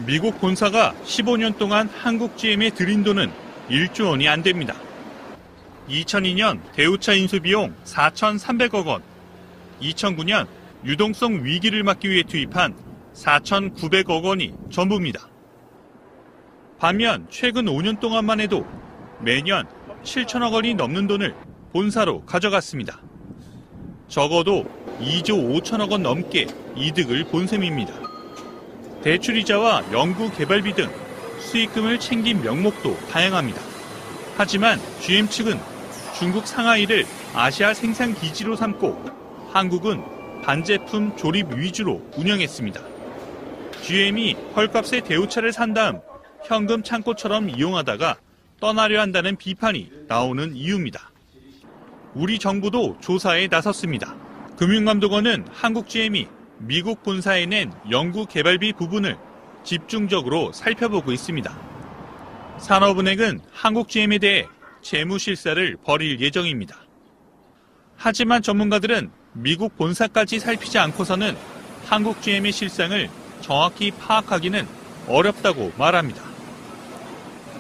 미국 본사가 15년 동안 한국 GM에 들인 돈은 1조 원이 안 됩니다. 2002년 대우차 인수 비용 4,300억 원, 2009년 유동성 위기를 막기 위해 투입한 4,900억 원이 전부입니다. 반면 최근 5년 동안만 해도 매년 7천억 원이 넘는 돈을 본사로 가져갔습니다. 적어도 2조 5천억 원 넘게 이득을 본 셈입니다. 대출이자와 연구개발비 등 수익금을 챙긴 명목도 다양합니다. 하지만 GM 측은 중국 상하이를 아시아 생산 기지로 삼고 한국은 반제품 조립 위주로 운영했습니다. GM이 헐값에 대우차를 산 다음 현금 창고처럼 이용하다가 떠나려 한다는 비판이 나오는 이유입니다. 우리 정부도 조사에 나섰습니다. 금융감독원은 한국 GM이 미국 본사에 낸 연구개발비 부분을 집중적으로 살펴보고 있습니다. 산업은행은 한국 GM에 대해 재무실사를 벌일 예정입니다. 하지만 전문가들은 미국 본사까지 살피지 않고서는 한국 GM의 실상을 정확히 파악하기는 어렵다고 말합니다.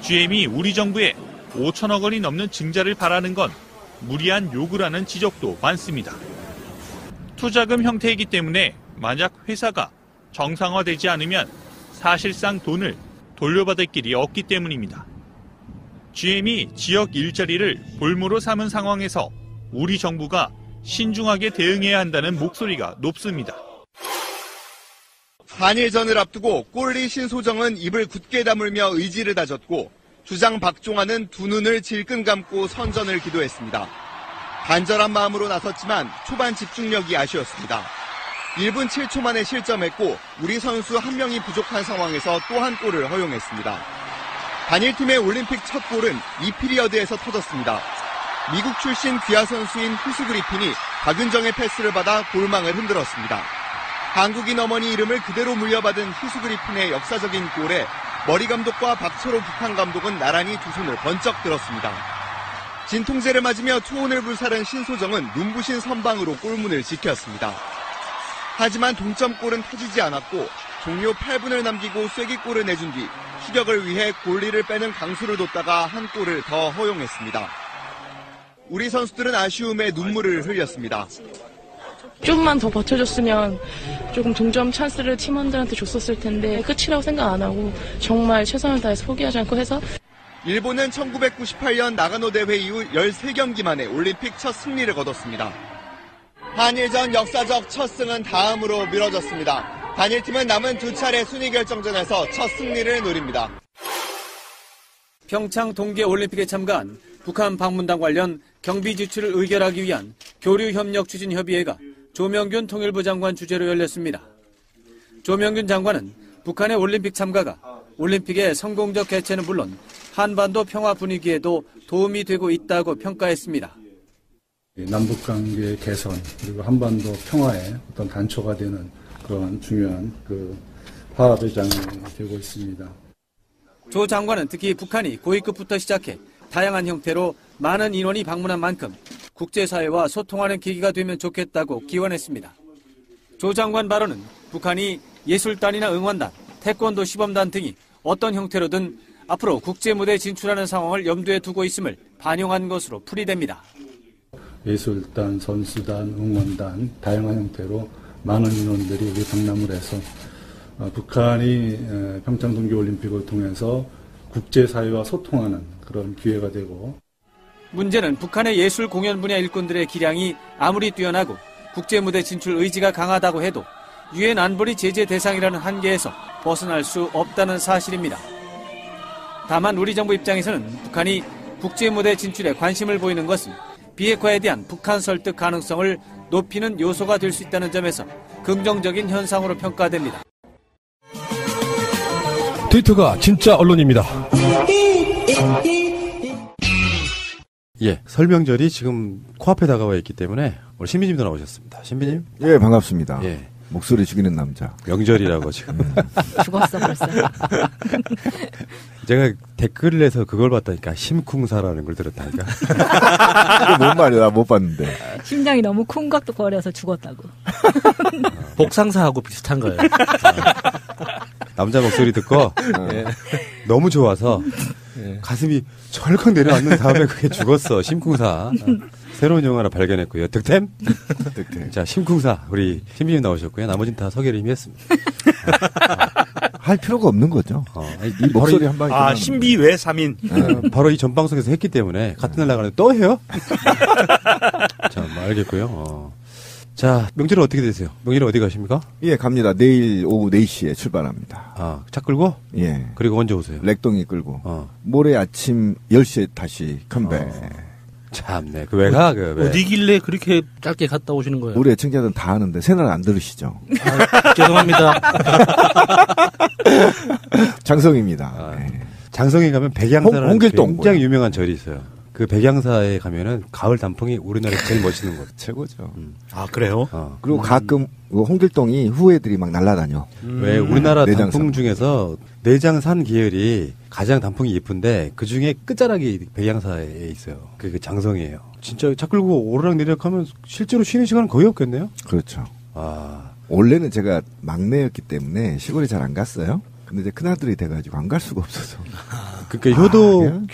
GM이 우리 정부에 5천억 원이 넘는 증자를 바라는 건 무리한 요구라는 지적도 많습니다. 투자금 형태이기 때문에 만약 회사가 정상화되지 않으면 사실상 돈을 돌려받을 길이 없기 때문입니다. GM이 지역 일자리를 볼모로 삼은 상황에서 우리 정부가 신중하게 대응해야 한다는 목소리가 높습니다. 한일전을 앞두고 꼴리 신소정은 입을 굳게 다물며 의지를 다졌고 주장 박종환은 두 눈을 질끈 감고 선전을 기도했습니다. 간절한 마음으로 나섰지만 초반 집중력이 아쉬웠습니다. 1분 7초 만에 실점했고 우리 선수 한 명이 부족한 상황에서 또 한 골을 허용했습니다. 단일팀의 올림픽 첫 골은 2피리어드에서 터졌습니다. 미국 출신 귀화 선수인 후스 그리핀이 박윤정의 패스를 받아 골망을 흔들었습니다. 한국인 어머니 이름을 그대로 물려받은 후스 그리핀의 역사적인 골에 머리 감독과 박철호 북한 감독은 나란히 두 손을 번쩍 들었습니다. 진통제를 맞으며 투혼을 불사른 신소정은 눈부신 선방으로 골문을 지켰습니다. 하지만 동점골은 터지지 않았고 종료 8분을 남기고 쐐기골을 내준 뒤 추격을 위해 골리를 빼는 강수를 뒀다가 한 골을 더 허용했습니다. 우리 선수들은 아쉬움에 눈물을 흘렸습니다. 좀만 더 버텨줬으면 조금 동점 찬스를 팀원들한테 줬었을 텐데 끝이라고 생각 안 하고 정말 최선을 다해서 포기하지 않고 해서 일본은 1998년 나가노 대회 이후 13경기 만에 올림픽 첫 승리를 거뒀습니다. 한일전 역사적 첫 승은 다음으로 미뤄졌습니다. 단일팀은 남은 두 차례 순위 결정전에서 첫 승리를 노립니다. 평창 동계올림픽에 참가한 북한 방문단 관련 경비 지출을 의결하기 위한 교류협력추진협의회가 조명균 통일부 장관 주재로 열렸습니다. 조명균 장관은 북한의 올림픽 참가가 올림픽의 성공적 개최는 물론 한반도 평화 분위기에도 도움이 되고 있다고 평가했습니다. 남북관계 개선 그리고 한반도 평화의 어떤 단초가 되는 그런 중요한 화합의 장이 되고 있습니다. 조 장관은 특히 북한이 고위급부터 시작해 다양한 형태로 많은 인원이 방문한 만큼 국제사회와 소통하는 계기가 되면 좋겠다고 기원했습니다. 조 장관 발언은 북한이 예술단이나 응원단, 태권도 시범단 등이 어떤 형태로든 앞으로 국제무대에 진출하는 상황을 염두에 두고 있음을 반영한 것으로 풀이됩니다. 예술단, 선수단, 응원단 다양한 형태로 많은 인원들이 우리 방문을 해서 북한이 평창 동계올림픽을 통해서 국제사회와 소통하는 그런 기회가 되고 문제는 북한의 예술 공연 분야 일꾼들의 기량이 아무리 뛰어나고 국제무대 진출 의지가 강하다고 해도 유엔 안보리 제재 대상이라는 한계에서 벗어날 수 없다는 사실입니다. 다만 우리 정부 입장에서는 북한이 국제무대 진출에 관심을 보이는 것은 비핵화에 대한 북한 설득 가능성을 높이는 요소가 될 수 있다는 점에서 긍정적인 현상으로 평가됩니다. 트위터가 진짜 언론입니다. 예, 설명절이 지금 코앞에 다가와 있기 때문에 오늘 신비님도 나오셨습니다. 신비님? 예, 반갑습니다. 예. 목소리 죽이는 남자. 명절이라고 지금. 죽었어 벌써. 제가 댓글을 내서 그걸 봤다니까. 심쿵사라는 걸 들었다니까. 이게 뭔 말이야? 나 못 봤는데. 심장이 너무 쿵각거려서 죽었다고. 복상사하고 비슷한 거예요. 남자 목소리 듣고 너무 좋아서 가슴이 철컥 내려앉는 다음에 그게 죽었어. 심쿵사. 새로운 영화를 발견했고요. 득템? 득템. 자, 심쿵사. 우리 신비님 나오셨고요. 나머지는 다 소개를 이미 했습니다. 할 필요가 없는 거죠. 이 목소리 한 방에. 신비 외 3인. 바로 이 전 방송에서 했기 때문에 같은 날 나가는데 또 해요? 자, 뭐 알겠고요. 자, 명절은 어떻게 되세요? 명절은 어디 가십니까? 예, 갑니다. 내일 오후 4시에 출발합니다. 아, 차 끌고? 예. 그리고 언제 오세요? 렉동이 끌고. 모레 아침 10시에 다시 컴백. 참네. 그 왜 가? 그 왜? 어디길래 그렇게 짧게 갔다 오시는 거예요? 우리 애청자들은 다 아는데 새날 안 들으시죠? 죄송합니다. 장성입니다. 네. 장성에 가면 백양사라는 홍길동 굉장히 유명한 절이 있어요. 그 백양사에 가면은 가을 단풍이 우리나라에서 제일 멋있는 곳. 최고죠. 아, 그래요? 그리고 가끔 홍길동이 후예들이 막 날아다녀. 왜 우리나라 내장산. 단풍 중에서 내장산 계열이 가장 단풍이 예쁜데 그 중에 끝자락이 백양사에 있어요. 그게 장성이에요. 진짜 차 끌고 오르락내리락 하면 실제로 쉬는 시간은 거의 없겠네요? 그렇죠. 아. 원래는 제가 막내였기 때문에 시골에 잘 안 갔어요. 근데 이제 큰아들이 돼가지고 안 갈 수가 없어서. 그러니까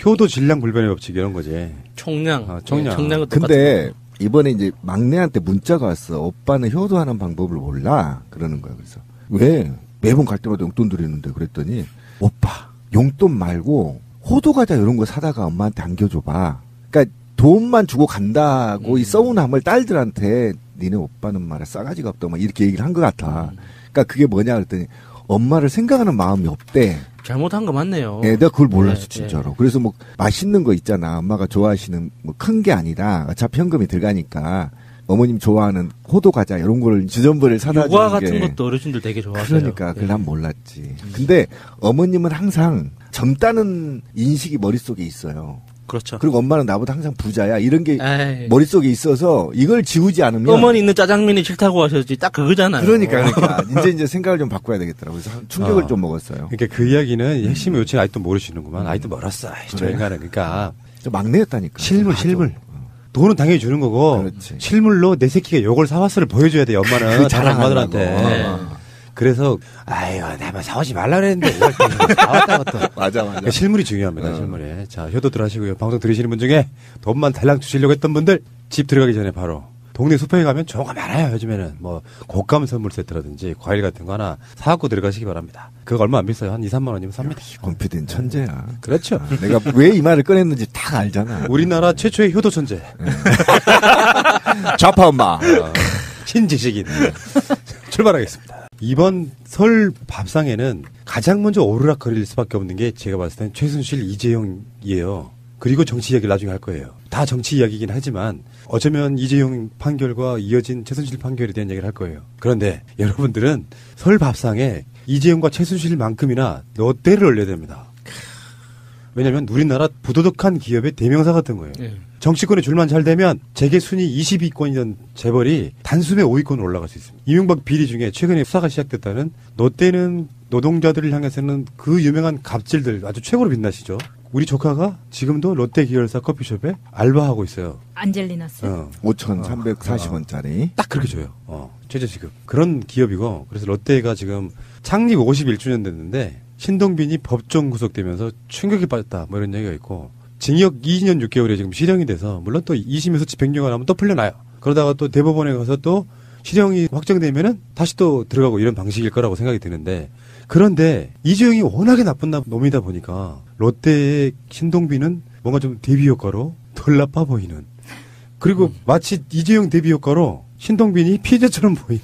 효도 질량 불변의 법칙 이런 거지. 총량. 총량. 총량은 근데 이번에 이제 막내한테 문자가 왔어. 오빠는 효도하는 방법을 몰라. 그러는 거야. 그래서 왜 매번 갈 때마다 용돈 드리는데 그랬더니 오빠 용돈 말고 호두 과자 이런 거 사다가 엄마한테 안겨줘봐. 그러니까 돈만 주고 간다고 이 서운함을 딸들한테 니네 오빠는 말에 싸가지가 없다 막 이렇게 얘기를 한 것 같아. 그러니까 그게 뭐냐 그랬더니 엄마를 생각하는 마음이 없대. 잘못한 거 맞네요. 네, 내가 그걸 몰랐어, 진짜로. 그래서 뭐, 맛있는 거 있잖아. 엄마가 좋아하시는, 뭐, 큰 게 아니라, 어차피 현금이 들어가니까, 어머님 좋아하는 호두 과자, 이런 거를 주전부를 사다 주는 요과 같은 것도 어르신들 되게 좋아하세요. 그러니까, 그걸 난 몰랐지. 근데, 어머님은 항상 젊다는 인식이 머릿속에 있어요. 그렇죠. 그리고 엄마는 나보다 항상 부자야. 이런 게 에이. 머릿속에 있어서 이걸 지우지 않으면. 어머니 있는 짜장면이 싫다고 하셨지. 딱 그거잖아요. 그러니까. 이제 생각을 좀 바꿔야 되겠더라고요. 그래서 충격을 좀 먹었어요. 그러니까 그 이야기는 핵심의 요칭 아직도 모르시는구만. 아직도 멀었어. 저 인간은. 그러니까. 저 막내였다니까. 실물. 돈은 당연히 주는 거고. 그렇지. 실물로 내 새끼가 요걸 사왔어를 보여줘야 돼, 엄마는. 다른 엄마들한테. 그래서, 아유, 내가 사오지 말라 그랬는데, 이걸 또 사왔다고 또. 맞아. 그러니까 실물이 중요합니다, 실물에. 자, 효도들 하시고요. 방송 들으시는 분 중에 돈만 달랑 주시려고 했던 분들, 집 들어가기 전에 바로. 동네 슈퍼에 가면 좋은 거 많아요, 요즘에는. 뭐, 곶감 선물 세트라든지, 과일 같은 거 하나 사갖고 들어가시기 바랍니다. 그거 얼마 안 비싸요. 한 2, 3만 원이면 삽니다. 곰피디는 천재야. 그렇죠. 내가 왜 이 말을 꺼냈는지 다 알잖아. 우리나라 최초의 효도 천재. 좌파 엄마. 신지식인. 출발하겠습니다. 이번 설 밥상에는 가장 먼저 오르락거릴 수밖에 없는 게 제가 봤을 땐 최순실, 이재용이에요. 그리고 정치 이야기를 나중에 할 거예요. 다 정치 이야기이긴 하지만 어쩌면 이재용 판결과 이어진 최순실 판결에 대한 얘기를 할 거예요. 그런데 여러분들은 설 밥상에 이재용과 최순실만큼이나 롯데를 올려야 됩니다. 왜냐하면 우리나라 부도덕한 기업의 대명사 같은 거예요. 정치권에 줄만 잘 되면 재계 순위 20위권이던 재벌이 단숨에 5위권으로 올라갈 수 있습니다. 이명박 비리 중에 최근에 수사가 시작됐다는 롯데는 노동자들을 향해서는 그 유명한 갑질들 아주 최고로 빛나시죠. 우리 조카가 지금도 롯데 계열사 커피숍에 알바하고 있어요. 안젤리나스. 5,340원짜리. 딱 그렇게 줘요. 최저시급. 그런 기업이고 그래서 롯데가 지금 창립 51주년 됐는데 신동빈이 법정 구속되면서 충격에 빠졌다 뭐 이런 얘기가 있고 징역 2년 6개월에 지금 실형이 돼서 물론 또 2심에서 집행유예가 나면 또 풀려나요. 그러다가 또 대법원에 가서 또 실형이 확정되면은 다시 또 들어가고 이런 방식일 거라고 생각이 드는데 그런데 이재용이 워낙에 나쁜 놈이다 보니까 롯데의 신동빈은 뭔가 좀 대비 효과로 덜 나빠 보이는 그리고 마치 이재용 대비 효과로 신동빈이 피해자처럼 보이는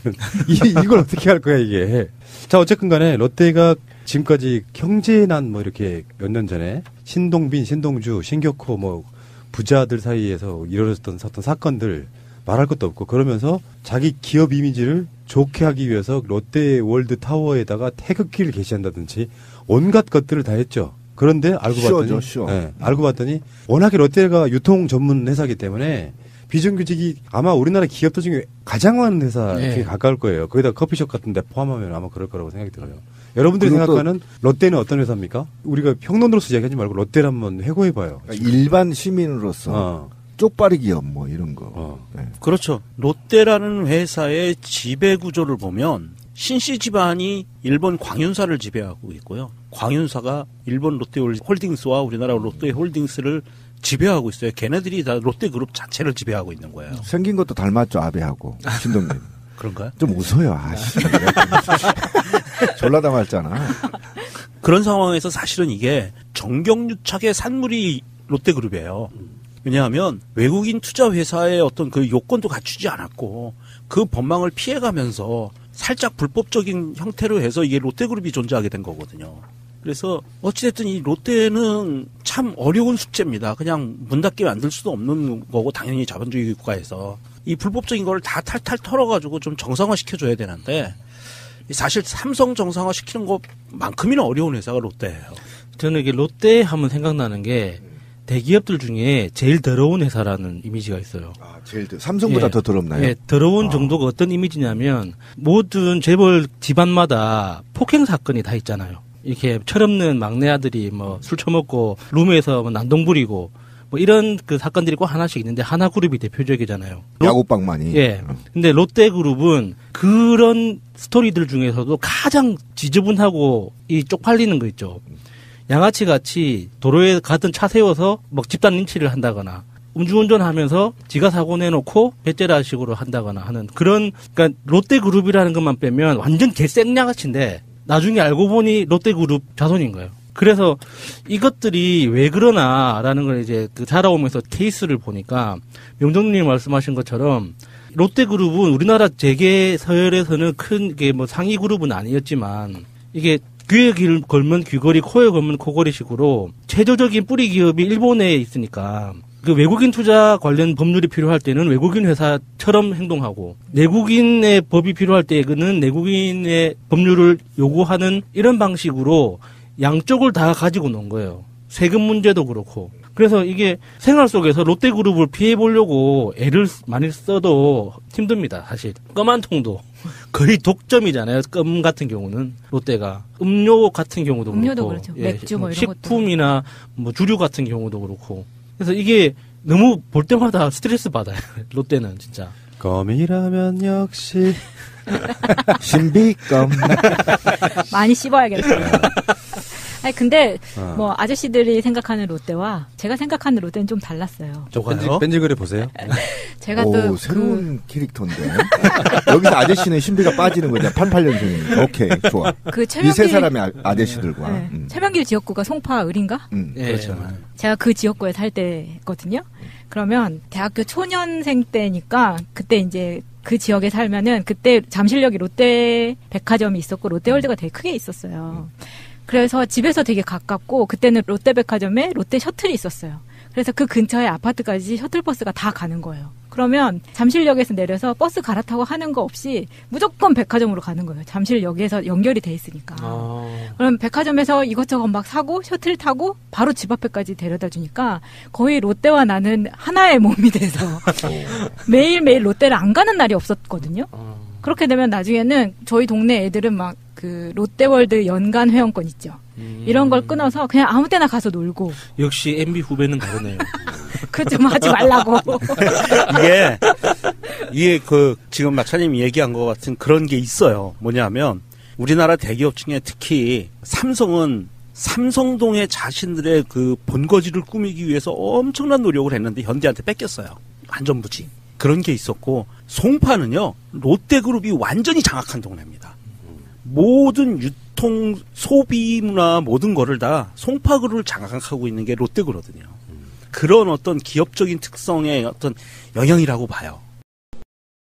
이걸 어떻게 할 거야 이게. 자 어쨌든 간에 롯데가 지금까지 경제난 뭐 이렇게 몇 년 전에 신동빈, 신동주, 신격호 뭐 부자들 사이에서 이루어졌던 어떤 사건들 말할 것도 없고 그러면서 자기 기업 이미지를 좋게 하기 위해서 롯데월드 타워에다가 태극기를 게시한다든지 온갖 것들을 다 했죠. 그런데 알고 봤더니 워낙에 롯데가 유통 전문 회사이기 때문에 비정규직이 아마 우리나라 기업들 중에 가장 많은 회사에 가까울 거예요. 거기다 커피숍 같은 데 포함하면 아마 그럴 거라고 생각이 들어요. 여러분들이 생각하는 롯데는 어떤 회사입니까? 우리가 평론으로서 이야기하지 말고 롯데를 한번 회고해봐요. 일반 시민으로서 쪽발이 기업 뭐 이런 거. 그렇죠. 롯데라는 회사의 지배 구조를 보면 신씨 집안이 일본 광윤사를 지배하고 있고요. 광윤사가 일본 롯데홀딩스와 우리나라 롯데홀딩스를 지배하고 있어요. 걔네들이 다 롯데그룹 자체를 지배하고 있는 거예요. 생긴 것도 닮았죠, 아베하고. 신동빈. 그런가요? 좀 웃어요, 아씨. 졸라 닮았잖아. 그런 상황에서 사실은 이게 정경유착의 산물이 롯데그룹이에요. 왜냐하면 외국인 투자 회사의 어떤 그 요건도 갖추지 않았고 그 법망을 피해가면서 살짝 불법적인 형태로 해서 이게 롯데그룹이 존재하게 된 거거든요. 그래서 어찌됐든 이 롯데는 참 어려운 숙제입니다. 그냥 문 닫게 만들 수도 없는 거고 당연히 자본주의 국가에서 이 불법적인 걸 다 탈탈 털어가지고 좀 정상화 시켜줘야 되는데 사실 삼성 정상화 시키는 것만큼이나 어려운 회사가 롯데예요. 저는 이게 롯데 하면 생각나는 게 대기업들 중에 제일 더러운 회사라는 이미지가 있어요. 아, 삼성보다 더 더럽나요? 예, 더러운 정도가 어떤 이미지냐면 모든 재벌 집안마다 폭행 사건이 다 있잖아요. 이렇게 철없는 막내 아들이 뭐 술 처먹고 룸에서 뭐 난동 부리고 뭐 이런 그 사건들이 꼭 하나씩 있는데 하나그룹이 대표적이잖아요. 야구방만이. 예. 근데 롯데그룹은 그런 스토리들 중에서도 가장 지저분하고 이 쪽팔리는 거 있죠. 양아치 같이 도로에 가던 차 세워서 막 집단 린치를 한다거나 음주운전하면서 지가 사고 내놓고 배째라식으로 한다거나 하는 그런 그러니까 롯데그룹이라는 것만 빼면 완전 개생양아치인데 나중에 알고 보니 롯데그룹 자손인 거예요. 그래서 이것들이 왜 그러나라는 걸 이제 그 자라오면서 케이스를 보니까 명정님 말씀하신 것처럼 롯데그룹은 우리나라 재계 서열에서는 큰 게 뭐 상위 그룹은 아니었지만 이게 귀에 걸면 귀걸이, 코에 걸면 코걸이식으로 최저적인 뿌리 기업이 일본에 있으니까 그 외국인 투자 관련 법률이 필요할 때는 외국인 회사처럼 행동하고 내국인의 법이 필요할 때는 내국인의 법률을 요구하는 이런 방식으로 양쪽을 다 가지고 논 거예요. 세금 문제도 그렇고. 그래서 이게 생활 속에서 롯데그룹을 피해보려고 애를 많이 써도 힘듭니다, 사실. 껌 한 통도 거의 독점이잖아요. 껌 같은 경우는 롯데가. 음료 같은 경우도 음료도 그렇고. 그렇죠. 맥주 뭐 이런 식품이나 뭐 주류 같은 경우도 그렇고. 그래서 이게 너무 볼 때마다 스트레스 받아요. 롯데는 진짜. 껌이라면 역시 신비껌. 많이 씹어야겠어요. 아니 근데 뭐 아저씨들이 생각하는 롯데와 제가 생각하는 롯데는 좀 달랐어요. 뺀질거려 보세요. 제가 또 새로운 캐릭터인데 여기서 아저씨는 신비가 빠지는 거냐? 88년생이니까 오케이 좋아. 그 이 세 사람의 아저씨들과 네. 최명길 지역구가 송파을인가? 그렇죠. 제가 그 지역구에 살 때거든요. 그러면 대학교 초년생 때니까 그때 이제 그 지역에 살면은 그때 잠실역에 롯데 백화점이 있었고 롯데월드가 되게 크게 있었어요. 그래서 집에서 되게 가깝고 그때는 롯데백화점에 롯데 셔틀이 있었어요. 그래서 그 근처에 아파트까지 셔틀버스가 다 가는 거예요. 그러면 잠실역에서 내려서 버스 갈아타고 하는 거 없이 무조건 백화점으로 가는 거예요. 잠실역에서 연결이 돼 있으니까. 그럼 백화점에서 이것저것 막 사고 셔틀 타고 바로 집 앞에까지 데려다 주니까 거의 롯데와 나는 하나의 몸이 돼서 매일매일 롯데를 안 가는 날이 없었거든요. 그렇게 되면 나중에는 저희 동네 애들은 막 그 롯데월드 연간 회원권 있죠. 이런 걸 끊어서 그냥 아무 때나 가서 놀고. 역시 MB 후배는 다르네요. 그 좀 하지 말라고. 이게 그 지금 마차님이 얘기한 것 같은 그런 게 있어요. 뭐냐면 우리나라 대기업 중에 특히 삼성은 삼성동의 자신들의 그 본거지를 꾸미기 위해서 엄청난 노력을 했는데 현대한테 뺏겼어요. 안전부지. 그런 게 있었고 송파는요. 롯데그룹이 완전히 장악한 동네입니다. 모든 유통, 소비 문화 모든 거를 다 송파그룹을 장악하고 있는 게 롯데그룹이거든요. 그런 어떤 기업적인 특성의 어떤 영향이라고 봐요.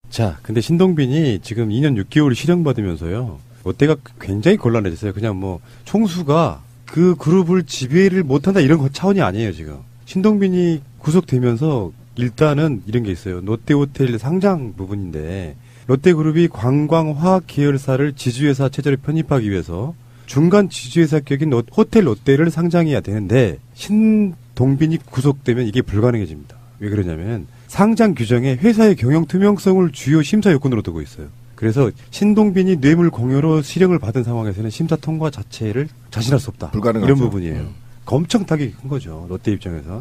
자, 근데 신동빈이 지금 2년 6개월을 실형받으면서요. 롯데가 굉장히 곤란해졌어요. 그냥 뭐 총수가 그 그룹을 지배를 못한다 이런 차원이 아니에요, 지금. 신동빈이 구속되면서 일단은 이런 게 있어요. 롯데호텔 상장 부분인데 롯데그룹이 관광화학 계열사를 지주회사 체제로 편입하기 위해서 중간 지주회사 격인 호텔 롯데를 상장해야 되는데 신동빈이 구속되면 이게 불가능해집니다. 왜 그러냐면 상장 규정에 회사의 경영 투명성을 주요 심사 요건으로 두고 있어요. 그래서 신동빈이 뇌물 공여로 실형을 받은 상황에서는 심사 통과 자체를 자신할 수 없다. 불가능하죠. 이런 부분이에요. 엄청 타격이 큰 거죠. 롯데 입장에서.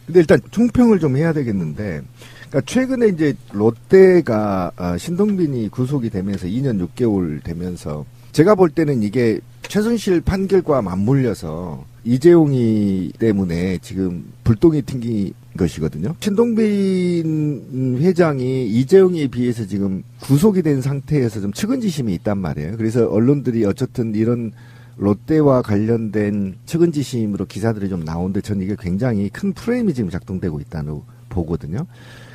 근데 일단 총평을 좀 해야 되겠는데, 그러니까 최근에 이제 롯데가 신동빈이 구속이 되면서 2년 6개월 되면서 제가 볼 때는 이게 최순실 판결과 맞물려서 이재용이 때문에 지금 불똥이 튕긴 것이거든요. 신동빈 회장이 이재용에 비해서 지금 구속이 된 상태에서 좀 측은지심이 있단 말이에요. 그래서 언론들이 어쨌든 이런 롯데와 관련된 측은지심으로 기사들이 좀 나오는데 저는 이게 굉장히 큰 프레임이 지금 작동되고 있다고 보거든요.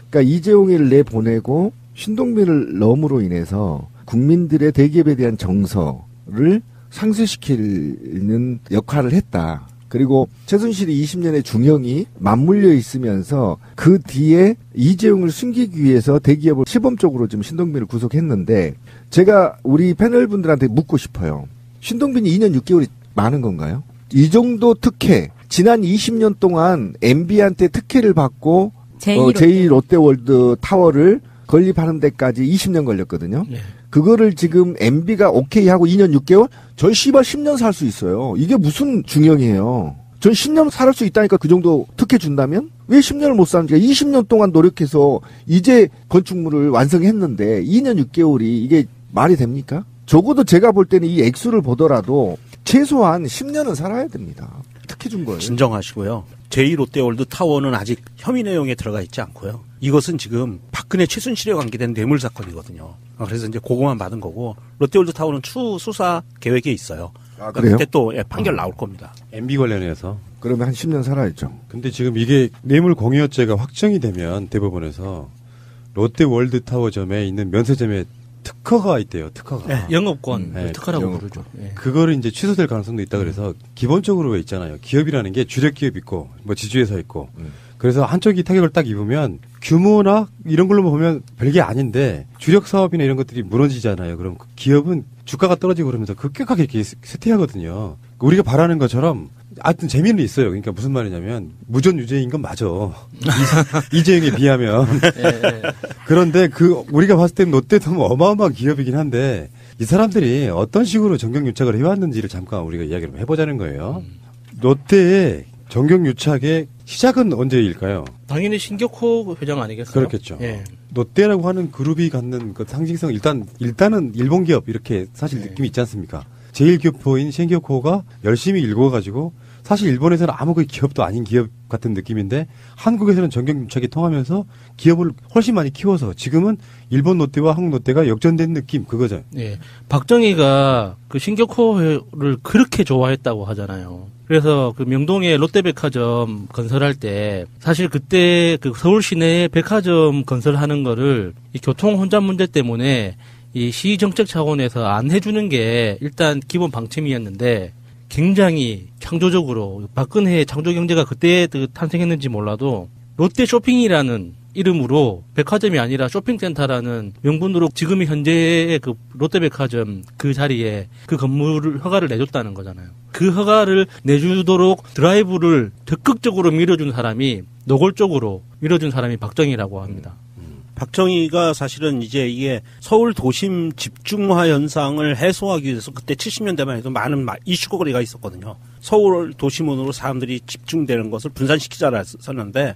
그러니까 이재용이를 내보내고 신동빈을 넣음으로 인해서 국민들의 대기업에 대한 정서를 상쇄시키는 역할을 했다. 그리고 최순실이 20년의 중형이 맞물려 있으면서 그 뒤에 이재용을 숨기기 위해서 대기업을 시범적으로 지금 신동빈을 구속했는데 제가 우리 패널분들한테 묻고 싶어요. 신동빈이 2년 6개월이 많은 건가요? 이 정도 특혜, 지난 20년 동안 MB한테 특혜를 받고 제2 롯데월드 타워를 건립하는 데까지 20년 걸렸거든요. 네. 그거를 지금 MB가 오케이 하고 2년 6개월? 저 씨발 10년 살 수 있어요. 이게 무슨 중형이에요. 전 10년 살 수 있다니까 그 정도 특혜 준다면? 왜 10년을 못 사는지 20년 동안 노력해서 이제 건축물을 완성했는데 2년 6개월이 이게 말이 됩니까? 적어도 제가 볼 때는 이 액수를 보더라도 최소한 10년은 살아야 됩니다. 특혜 준 거예요. 진정하시고요. 제2 롯데월드 타워는 아직 혐의 내용에 들어가 있지 않고요. 이것은 지금 박근혜 최순실에 관계된 뇌물 사건이거든요. 그래서 이제 그거만 받은 거고 롯데월드 타워는 추후 수사 계획에 있어요. 아, 그래요? 그때 또 판결 나올 겁니다. MB 관련해서. 그러면 한 10년 살아야죠. 근데 지금 이게 뇌물 공여죄가 확정이 되면 대법원에서 롯데월드 타워점에 있는 면세점에 특허가 있대요. 특허가. 네, 영업권 특허라고 부르죠. 네. 그거를 이제 취소될 가능성도 있다 그래서 기본적으로 왜 있잖아요. 기업이라는 게 주력 기업 있고 뭐 지주회사 있고. 그래서 한쪽이 타격을 딱 입으면 규모나 이런 걸로 보면 별게 아닌데 주력 사업이나 이런 것들이 무너지잖아요. 그럼 그 기업은 주가가 떨어지고 그러면서 급격하게 이렇게 쇠퇴하거든요. 우리가 바라는 것처럼 하여튼 재미는 있어요. 그러니까 무슨 말이냐면 무전유죄인 건 맞아. 이재용에 비하면. 그런데 우리가 봤을 때는 롯데도 뭐 어마어마한 기업이긴 한데 이 사람들이 어떤 식으로 정경유착을 해왔는지를 잠깐 우리가 이야기를 해보자는 거예요. 롯데의 정경유착의 시작은 언제일까요? 당연히 신격호 회장 아니겠어요? 그렇겠죠. 예. 롯데라고 하는 그룹이 갖는 그 상징성 일단은 일본 기업 이렇게 사실 느낌이 있지 않습니까? 제1교포인 신격호가 열심히 읽어가지고 사실 일본에서는 아무 그 기업도 아닌 기업 같은 느낌인데 한국에서는 정경유착이 통하면서 기업을 훨씬 많이 키워서 지금은 일본 롯데와 한국 롯데가 역전된 느낌 그거죠. 네, 박정희가 그 신격호를 그렇게 좋아했다고 하잖아요. 그래서 그 명동에 롯데백화점 건설할 때 사실 그때 그 서울 시내에 백화점 건설하는 거를 이 교통 혼잡 문제 때문에 이 시 정책 차원에서 안 해주는 게 일단 기본 방침이었는데 굉장히 창조적으로 박근혜의 창조 경제가 그때 탄생했는지 몰라도 롯데 쇼핑이라는 이름으로 백화점이 아니라 쇼핑센터라는 명분으로 지금 현재의 그 롯데백화점 그 자리에 그 건물을 허가를 내줬다는 거잖아요. 그 허가를 내주도록 드라이브를 적극적으로 밀어준 사람이 노골적으로 밀어준 사람이 박정희라고 합니다. 박정희가 사실은 이제 이게 서울 도심 집중화 현상을 해소하기 위해서 그때 70년대만 해도 많은 이슈거리가 있었거든요. 서울 도심원으로 사람들이 집중되는 것을 분산시키자라 썼는데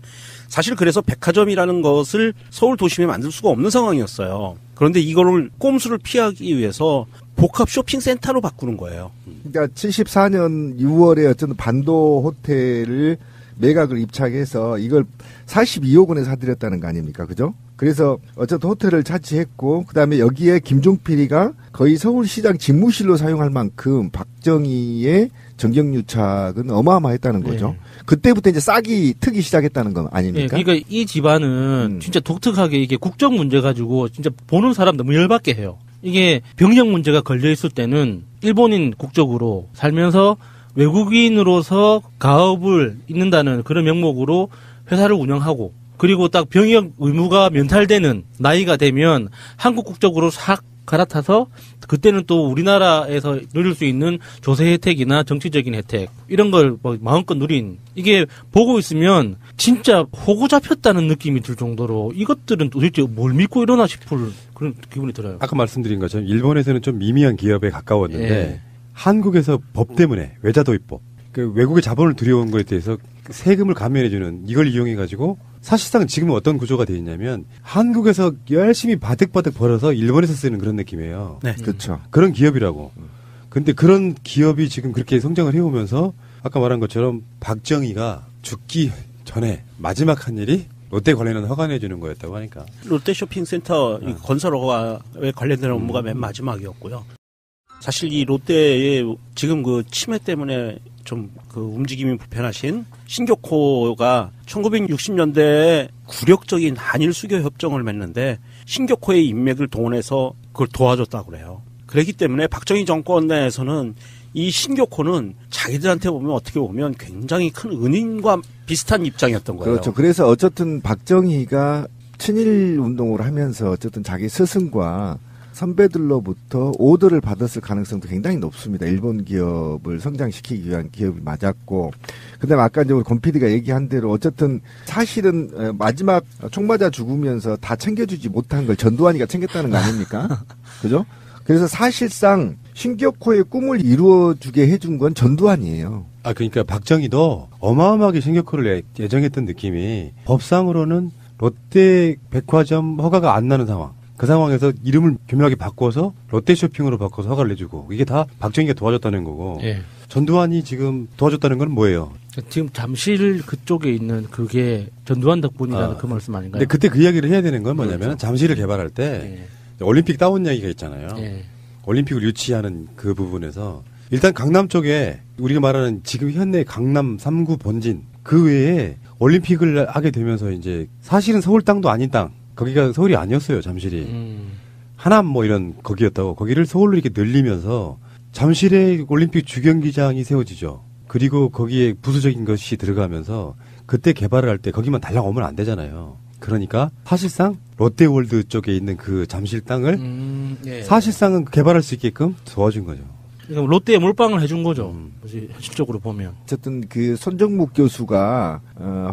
사실 그래서 백화점이라는 것을 서울 도심에 만들 수가 없는 상황이었어요. 그런데 이거를 꼼수를 피하기 위해서 복합 쇼핑센터로 바꾸는 거예요. 그러니까 74년 6월에 어쨌든 반도 호텔을 매각을 입찰해서 이걸 42억 원에 사들였다는 거 아닙니까? 그죠? 그래서 어쨌든 호텔을 차지했고 그다음에 여기에 김종필이가 거의 서울시장 집무실로 사용할 만큼 박정희의 정경유착은 어마어마했다는 거죠. 네. 그때부터 이제 싹이 트기 시작했다는 거 아닙니까? 네, 그러니까 이 집안은 진짜 독특하게 이게 국정 문제 가지고 진짜 보는 사람 너무 열받게 해요. 이게 병역 문제가 걸려 있을 때는 일본인 국적으로 살면서 외국인으로서 가업을 잇는다는 그런 명목으로 회사를 운영하고 그리고 딱 병역 의무가 면탈되는 나이가 되면 한국 국적으로 싹 갈아타서 그때는 또 우리나라에서 누릴 수 있는 조세 혜택이나 정치적인 혜택 이런 걸 뭐 마음껏 누린 이게 보고 있으면 진짜 호구 잡혔다는 느낌이 들 정도로 이것들은 도대체 뭘 믿고 이러나 싶을 그런 기분이 들어요. 아까 말씀드린 것처럼 일본에서는 좀 미미한 기업에 가까웠는데 한국에서 법 때문에 외자도입법 그 외국의 자본을 들여온 거에 대해서 세금을 감면해주는 이걸 이용해가지고 사실상 지금은 어떤 구조가 되어 있냐면 한국에서 열심히 바득바득 벌어서 일본에서 쓰는 그런 느낌이에요. 네. 그렇죠. 그런 기업이라고. 근데 그런 기업이 지금 그렇게 성장을 해오면서 아까 말한 것처럼 박정희가 죽기 전에 마지막 한 일이 롯데 관련한 허가내 주는 거였다고 하니까. 롯데 쇼핑센터 이 건설 허가에 관련된 업무가 맨 마지막이었고요. 사실 이 롯데의 지금 그 치매 때문에 좀 그 움직임이 불편하신 신격호가 1960년대에 굴욕적인 한일 수교 협정을 맺는데 신격호의 인맥을 동원해서 그걸 도와줬다고 그래요. 그렇기 때문에 박정희 정권 내에서는 이 신격호는 자기들한테 보면 어떻게 보면 굉장히 큰 은인과 비슷한 입장이었던 거예요. 그렇죠. 그래서 어쨌든 박정희가 친일 운동을 하면서 어쨌든 자기 스승과 선배들로부터 오더를 받았을 가능성도 굉장히 높습니다. 일본 기업을 성장시키기 위한 기업이 맞았고, 그다음에 아까 이제 우리 권 PD가 얘기한 대로 어쨌든 사실은 마지막 총 맞아 죽으면서 다 챙겨주지 못한 걸 전두환이가 챙겼다는 거 아닙니까? 그죠? 그래서 사실상 신격호의 꿈을 이루어주게 해준 건 전두환이에요. 아, 그러니까 박정희도 어마어마하게 신격호를 예정했던 느낌이 법상으로는 롯데 백화점 허가가 안 나는 상황. 그 상황에서 이름을 교묘하게 바꿔서 롯데쇼핑으로 바꿔서 허가를 내주고 이게 다 박정희가 도와줬다는 거고 예. 전두환이 지금 도와줬다는 건 뭐예요? 지금 잠실 그쪽에 있는 그게 전두환 덕분이라는 그 말씀 아닌가요? 근데 그때 그 이야기를 해야 되는 건 뭐냐면 그렇죠. 잠실을 개발할 때 올림픽 다운 이야기가 있잖아요. 올림픽을 유치하는 그 부분에서 일단 강남 쪽에 우리가 말하는 지금 현내 강남 3구 본진 그 외에 올림픽을 하게 되면서 이제 사실은 서울 땅도 아닌 땅 거기가 서울이 아니었어요, 잠실이. 하남 뭐 이런 거기였다고. 거기를 서울로 이렇게 늘리면서 잠실에 올림픽 주경기장이 세워지죠. 그리고 거기에 부수적인 것이 들어가면서 그때 개발을 할 때 거기만 달랑 오면 안 되잖아요. 그러니까 사실상 롯데월드 쪽에 있는 그 잠실 땅을 사실상은 개발할 수 있게끔 도와준 거죠. 그러니까 롯데에 몰빵을 해준 거죠. 현실적으로 보면. 어쨌든 그 손정묵 교수가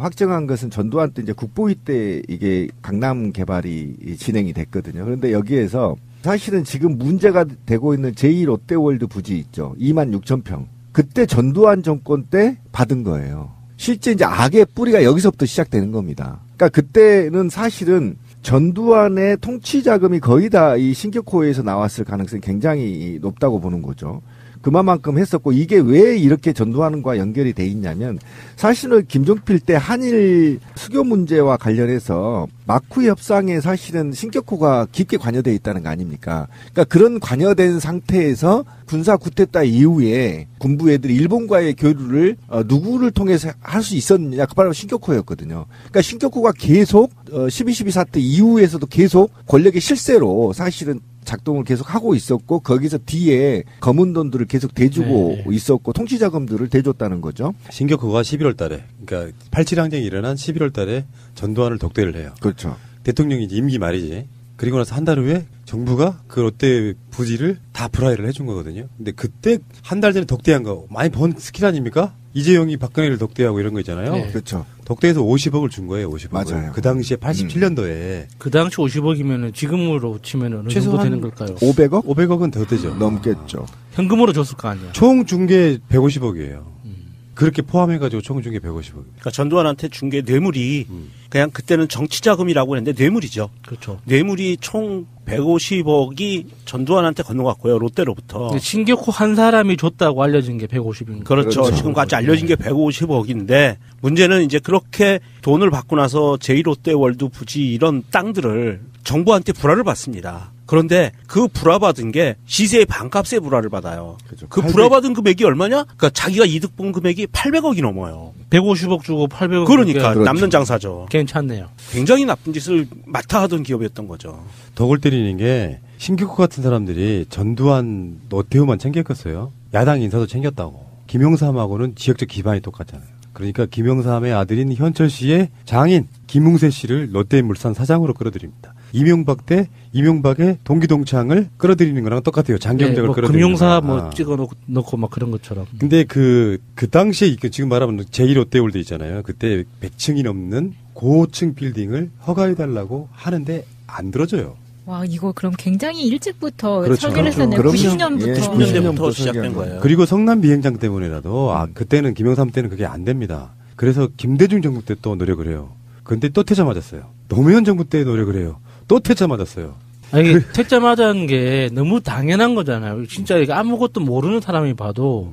확정한 것은 전두환 때 이제 국보위 때 이게 강남 개발이 진행이 됐거든요. 그런데 여기에서 사실은 지금 문제가 되고 있는 제2롯데월드 부지 있죠. 26,000평. 그때 전두환 정권 때 받은 거예요. 실제 이제 악의 뿌리가 여기서부터 시작되는 겁니다. 그러니까 그때는 사실은 전두환의 통치 자금이 거의 다 이 신격호에서 나왔을 가능성이 굉장히 높다고 보는 거죠. 그만큼 했었고 이게 왜 이렇게 전두환과 연결이 돼 있냐면 사실은 김종필 때 한일 수교 문제와 관련해서 마쿠이 협상에 사실은 신격호가 깊게 관여돼 있다는 거 아닙니까? 그러니까 그런 관여된 상태에서 군사 쿠데타 이후에 군부 애들이 일본과의 교류를 누구를 통해서 할 수 있었느냐? 그 바로 신격호였거든요. 그러니까 신격호가 계속 12.12 사태 이후에서도 계속 권력의 실세로 사실은 작동을 계속 하고 있었고 거기서 뒤에 검은 돈들을 계속 대주고 있었고 통치 자금들을 대줬다는 거죠. 신격호가 11월 달에 그러니까 87항쟁이 일어난 11월 달에 전두환을 독대를 해요. 그렇죠. 대통령이 임기 말이지. 그리고 나서 한 달 후에 정부가 그 롯데 부지를 다 프라이를 해준 거거든요. 근데 그때 한 달 전에 독대한 거 많이 본 스킬 아닙니까? 이재용이 박근혜를 독대하고 이런 거 있잖아요. 네. 그렇죠. 독대해서 50억을 준 거예요. 50억을. 맞아요. 그 당시에 87년도에. 그 당시 50억이면은 지금으로 치면 어느 정도 되는 걸까요? 500억? 500억은 더 되죠. 넘겠죠. 현금으로 줬을 거 아니야. 총 중계 150억이에요. 그렇게 포함해가지고 총 중계 150억. 그러니까 전두환한테 준 게 뇌물이 그냥 그때는 정치자금이라고 했는데 뇌물이죠. 그렇죠. 뇌물이 총 150억이 전두환한테 건너갔고요. 롯데로부터. 신격호 한 사람이 줬다고 알려진 게 150입니다. 그렇죠. 지금까지 알려진 게 150억인데 문제는 이제 그렇게 돈을 받고 나서 제1롯데월드 부지 이런 땅들을 정부한테 불화를 받습니다. 그런데 그 불화받은 게 시세의 반값의 불화를 받아요. 그렇죠. 그 불화받은 금액이 얼마냐? 그러니까 자기가 이득 본 금액이 800억이 넘어요. 150억 주고 800억. 그러니까 그렇죠. 남는 장사죠. 괜찮네요. 굉장히 나쁜 짓을 맡아 하던 기업이었던 거죠. 덕을 때리는 게 신격호 같은 사람들이 전두환 노태우만 챙겼겠어요. 야당 인사도 챙겼다고. 김영삼하고는 지역적 기반이 똑같잖아요. 그러니까 김영삼의 아들인 현철 씨의 장인 김웅세 씨를 롯데물산 사장으로 끌어들입니다. 이명박 때 이명박의 동기동창을 끌어들이는 거랑 똑같아요. 장경적을 뭐 끌어들이는 금융사 거랑. 뭐 찍어놓고 막 그런 것처럼. 근데 그 당시에 지금 말하면 제1롯데월드 있잖아요. 그때 100층이 넘는 고층 빌딩을 허가해달라고 하는데 안 들어줘요. 와, 이거 그럼 굉장히 일찍부터 그렇죠. 설계를 했었네요. 그럼요. 90년부터. 예, 90년대부터 시작된 거예요. 그리고 성남 비행장 때문에라도 그때는 김영삼 때는 그게 안 됩니다. 그래서 김대중 정부 때 또 노력을 해요. 근데 또 퇴짜 맞았어요. 노무현 정부 때 노력을 해요. 또 퇴짜 맞았어요. 아니, 퇴짜 맞은 게 너무 당연한 거잖아요. 진짜 이게 아무것도 모르는 사람이 봐도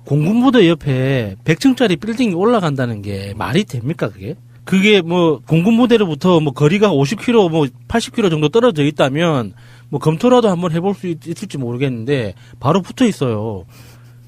공군부대 옆에 100층짜리 빌딩이 올라간다는 게 말이 됩니까, 그게? 그게 뭐 공군부대로부터 뭐 거리가 50km, 뭐 80km 정도 떨어져 있다면 뭐 검토라도 한번 해볼 수 있을지 모르겠는데 바로 붙어 있어요.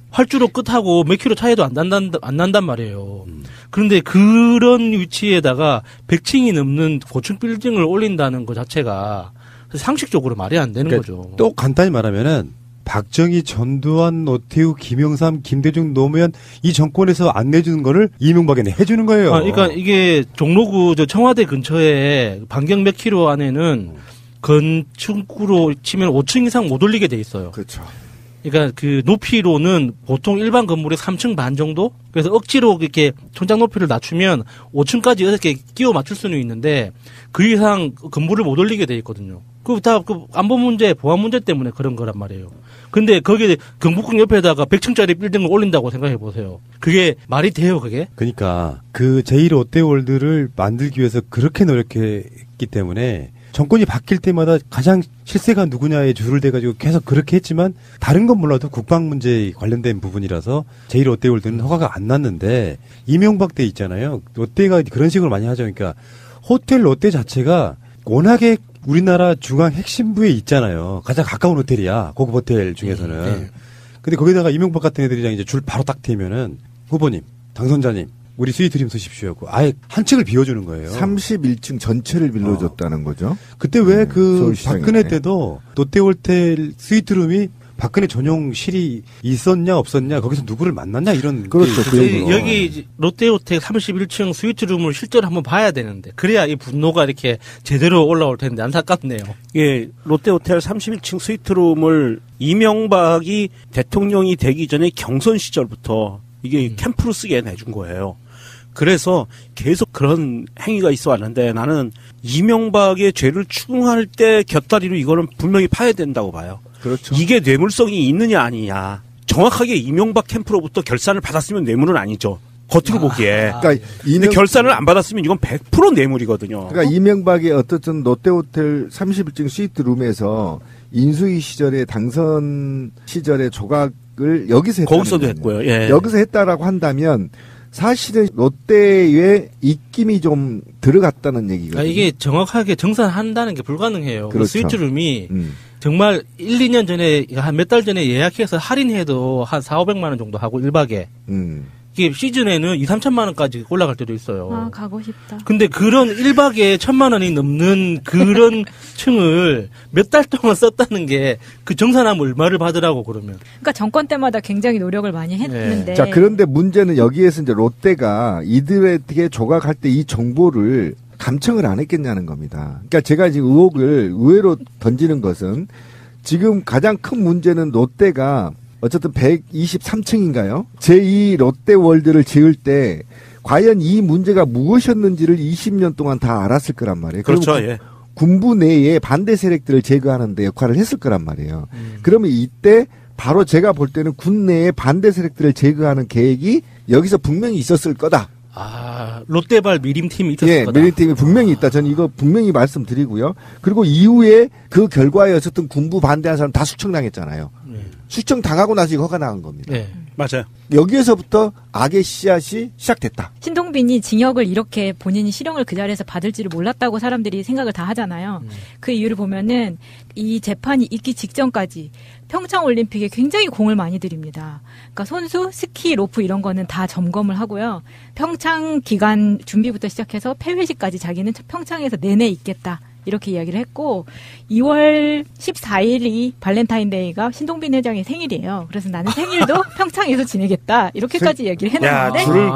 활주로 끝하고 몇 킬로 차이도 안 난단 말이에요. 그런데 그런 위치에다가 100층이 넘는 고층 빌딩을 올린다는 것 자체가 상식적으로 말이 안 되는 거죠. 또 간단히 말하면은 박정희, 전두환, 노태우, 김영삼, 김대중, 노무현 이 정권에서 안 내주는 거를 이명박에는 해주는 거예요. 그러니까 이게 종로구 저 청와대 근처에 반경 몇 킬로 안에는 건축으로 치면 5층 이상 못 올리게 돼 있어요. 그렇죠. 그러니까 그 높이로는 보통 일반 건물의 3층 반 정도? 그래서 억지로 이렇게 천장 높이를 낮추면 5층까지 이렇게 끼워 맞출 수는 있는데 그 이상 건물을 못 올리게 돼 있거든요. 그 다 그 안보 문제, 보안 문제 때문에 그런 거란 말이에요. 근데 거기에 경복궁 옆에다가 100층짜리 빌딩을 올린다고 생각해 보세요. 그게 말이 돼요, 그게? 그러니까 그 제1 롯데월드를 만들기 위해서 그렇게 노력했기 때문에 정권이 바뀔 때마다 가장 실세가 누구냐에 줄을 대가지고 계속 그렇게 했지만 다른 건 몰라도 국방 문제에 관련된 부분이라서 제1 롯데월드는 허가가 안 났는데 이명박 때 있잖아요. 롯데가 그런 식으로 많이 하죠. 그러니까 호텔 롯데 자체가 워낙에 우리나라 중앙 핵심부에 있잖아요. 가장 가까운 호텔이야. 고급 호텔 중에서는. 네. 근데 거기다가 이명박 같은 애들이랑 이제 줄 바로 딱 대면은 후보님, 당선자님, 우리 스위트룸 쓰십시오 하고 아예 한 층을 비워주는 거예요. 31층 전체를 빌려줬다는 거죠. 그때 왜 그 서울시장에. 박근혜 때도 롯데호텔 스위트룸이 박근혜 전용실이 있었냐 없었냐 거기서 누구를 만났냐 이런 그렇죠. 게 그 얘기로. 여기 롯데호텔 31층 스위트룸을 실제로 한번 봐야 되는데 그래야 이 분노가 이렇게 제대로 올라올 텐데 안타깝네요. 예, 롯데호텔 31층 스위트룸을 이명박이 대통령이 되기 전에 경선 시절부터 이게 캠프로 쓰게 내준 거예요. 그래서 계속 그런 행위가 있어 왔는데 나는 이명박의 죄를 추궁할 때 곁다리로 이거는 분명히 파야 된다고 봐요. 그렇죠. 이게 뇌물성이 있느냐 아니냐. 정확하게 이명박 캠프로부터 결산을 받았으면 뇌물은 아니죠. 겉으로 보기에. 그러니까 근데 결산을 안 받았으면 이건 100% 뇌물이거든요. 그러니까 이명박이 어떻든 롯데호텔 31층 스위트룸에서 인수위 시절에 당선 시절에 조각을 여기서 했다. 거기서도 했고요. 예. 여기서 했다라고 한다면 사실은 롯데에 입김이 좀 들어갔다는 얘기거든요. 이게 정확하게 정산한다는 게 불가능해요. 그렇죠. 그 스위트룸이 정말 1, 2년 전에 한 몇 달 전에 예약해서 할인해도 한 4,500만 원 정도 하고 1박에. 이게 시즌에는 2, 3천만 원까지 올라갈 때도 있어요. 아, 가고 싶다. 근데 그런 1박에 1,000만 원이 넘는 그런 층을 몇 달 동안 썼다는 게 그 정산하면 얼마를 받으라고 그러면. 그러니까 정권 때마다 굉장히 노력을 많이 했는데. 자, 그런데 문제는 여기에서 이제 롯데가 이들에게 조각할 때 이 정보를 감청을 안 했겠냐는 겁니다. 그러니까 제가 지금 의혹을 의외로 던지는 것은 지금 가장 큰 문제는 롯데가 어쨌든 123층인가요? 제2 롯데월드를 지을 때 과연 이 문제가 무엇이었는지를 20년 동안 다 알았을 거란 말이에요. 그렇죠. 예. 군부 내에 반대 세력들을 제거하는 데 역할을 했을 거란 말이에요. 그러면 이때 바로 제가 볼 때는 군 내에 반대 세력들을 제거하는 계획이 여기서 분명히 있었을 거다. 아, 롯데발 미림팀이 있었을 예, 거다. 미림팀이 분명히 있다. 저는 이거 분명히 말씀드리고요. 그리고 이후에 그 결과에 어쨌든 군부 반대한 사람 다 숙청당했잖아요. 숙청당하고 나서 이거 허가 나간 겁니다. 네. 맞아요. 여기에서부터 악의 씨앗이 시작됐다. 신동빈이 징역을 이렇게 본인이 실형을 그 자리에서 받을지를 몰랐다고 사람들이 생각을 다 하잖아요. 그 이유를 보면은 이 재판이 있기 직전까지 평창올림픽에 굉장히 공을 많이 들입니다. 그러니까 손수, 스키, 로프 이런 거는 다 점검을 하고요. 평창 기간 준비부터 시작해서 폐회식까지 자기는 평창에서 내내 있겠다. 이렇게 이야기를 했고 2월 14일이 발렌타인데이가 신동빈 회장의 생일이에요. 그래서 나는 생일도 평창에서 지내겠다. 이렇게까지 얘기를 해놨는데 야, 줄을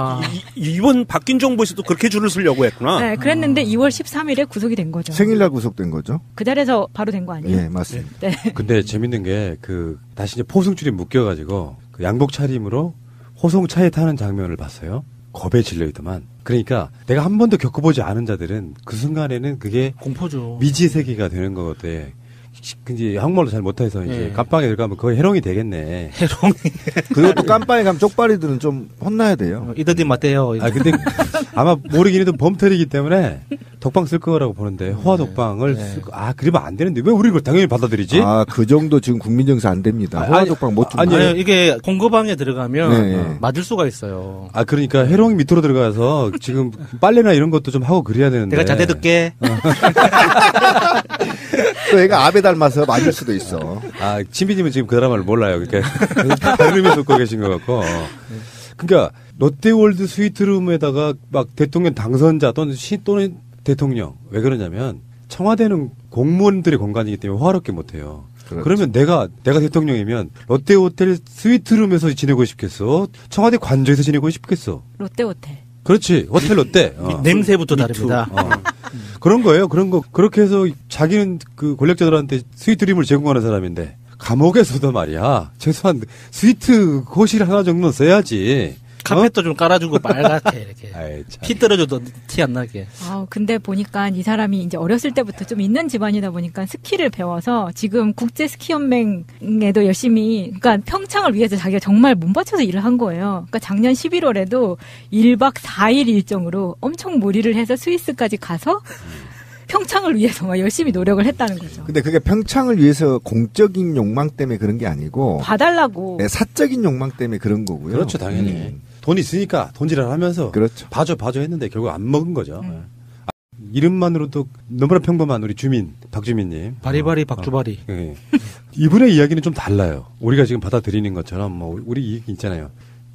이번 바뀐 정부에서도 그렇게 줄을 쓰려고 했구나. 네, 그랬는데 2월 13일에 구속이 된 거죠. 생일날 구속된 거죠. 그 자리에서 바로 된 거 아니에요? 예, 맞습니다. 네. 근데 재밌는 게 다시 이제 포승줄이 묶여가지고 그 양복 차림으로 호송차에 타는 장면을 봤어요. 겁에 질려있더만. 그러니까 내가 한 번도 겪어보지 않은 자들은 그 순간에는 그게 공포죠. 미지의 세계가 되는 거거든. 근데 한국말로 잘 못해서 이제 예. 깜빵에 들어가면 거의 해롱이 되겠네. 해롱이. 그리고 또 깜빵에 가면 쪽발이들은 좀 혼나야 돼요. 이더디 맞대요. 아 근데 아마 모르긴 해도 범털이기 때문에 독방 쓸 거라고 보는데 호화 독방을 쓸 거. 아 그러면 안 되는데 왜 우리 이걸 당연히 받아들이지? 아, 그 정도 지금 국민정서 안 됩니다. 호화독방 못 줍니다. 아니요, 이게 공급방에 들어가면 네. 맞을 수가 있어요. 아 그러니까 해롱이 밑으로 들어가서 지금 빨래나 이런 것도 좀 하고 그래야 되는데. 내가 자대 듣게. 또 애가 아베 닮아서 맞을 수도 있어. 아, 친비님은 지금 그 드라마를 몰라요. 그러니까 다른 의미에서 듣고 계신 것 같고. 그러니까 롯데월드 스위트룸에다가 막 대통령 당선자 또는 대통령 왜 그러냐면 청와대는 공무원들의 공간이기 때문에 호화롭게 못해요. 그렇죠. 그러면 내가 대통령이면 롯데호텔 스위트룸에서 지내고 싶겠어? 청와대 관저에서 지내고 싶겠어? 롯데호텔. 그렇지. 호텔 롯데. 냄새부터 다릅니다. 그런 거예요. 그런 거. 그렇게 해서 자기는 그 권력자들한테 스위트룸을 제공하는 사람인데 감옥에서도 말이야. 최소한 스위트 거실 하나 정도는 써야지. 카펫도 좀 깔아주고 빨갛게 이렇게. 아이, 참. 피 떨어져도 티 안 나게. 근데 보니까 이 사람이 이제 어렸을 때부터 좀 있는 집안이다 보니까 스키를 배워서 지금 국제 스키 연맹에도 열심히, 그러니까 평창을 위해서 자기가 정말 몸바쳐서 일을 한 거예요. 그러니까 작년 11월에도 1박 4일 일정으로 엄청 무리를 해서 스위스까지 가서 평창을 위해서 막 열심히 노력을 했다는 거죠. 근데 그게 평창을 위해서 공적인 욕망 때문에 그런 게 아니고 봐달라고. 네, 사적인 욕망 때문에 그런 거고요. 그렇죠, 당연히. 돈 있으니까 돈질을 하면서. 그렇죠. 봐줘 했는데 결국 안 먹은 거죠. 이름만으로도 너무나 평범한 우리 주민, 박주민님. 바리바리 박주바리. 예. 이분의 이야기는 좀 달라요. 우리가 지금 받아들이는 것처럼 뭐 우리 이 얘기 있잖아요.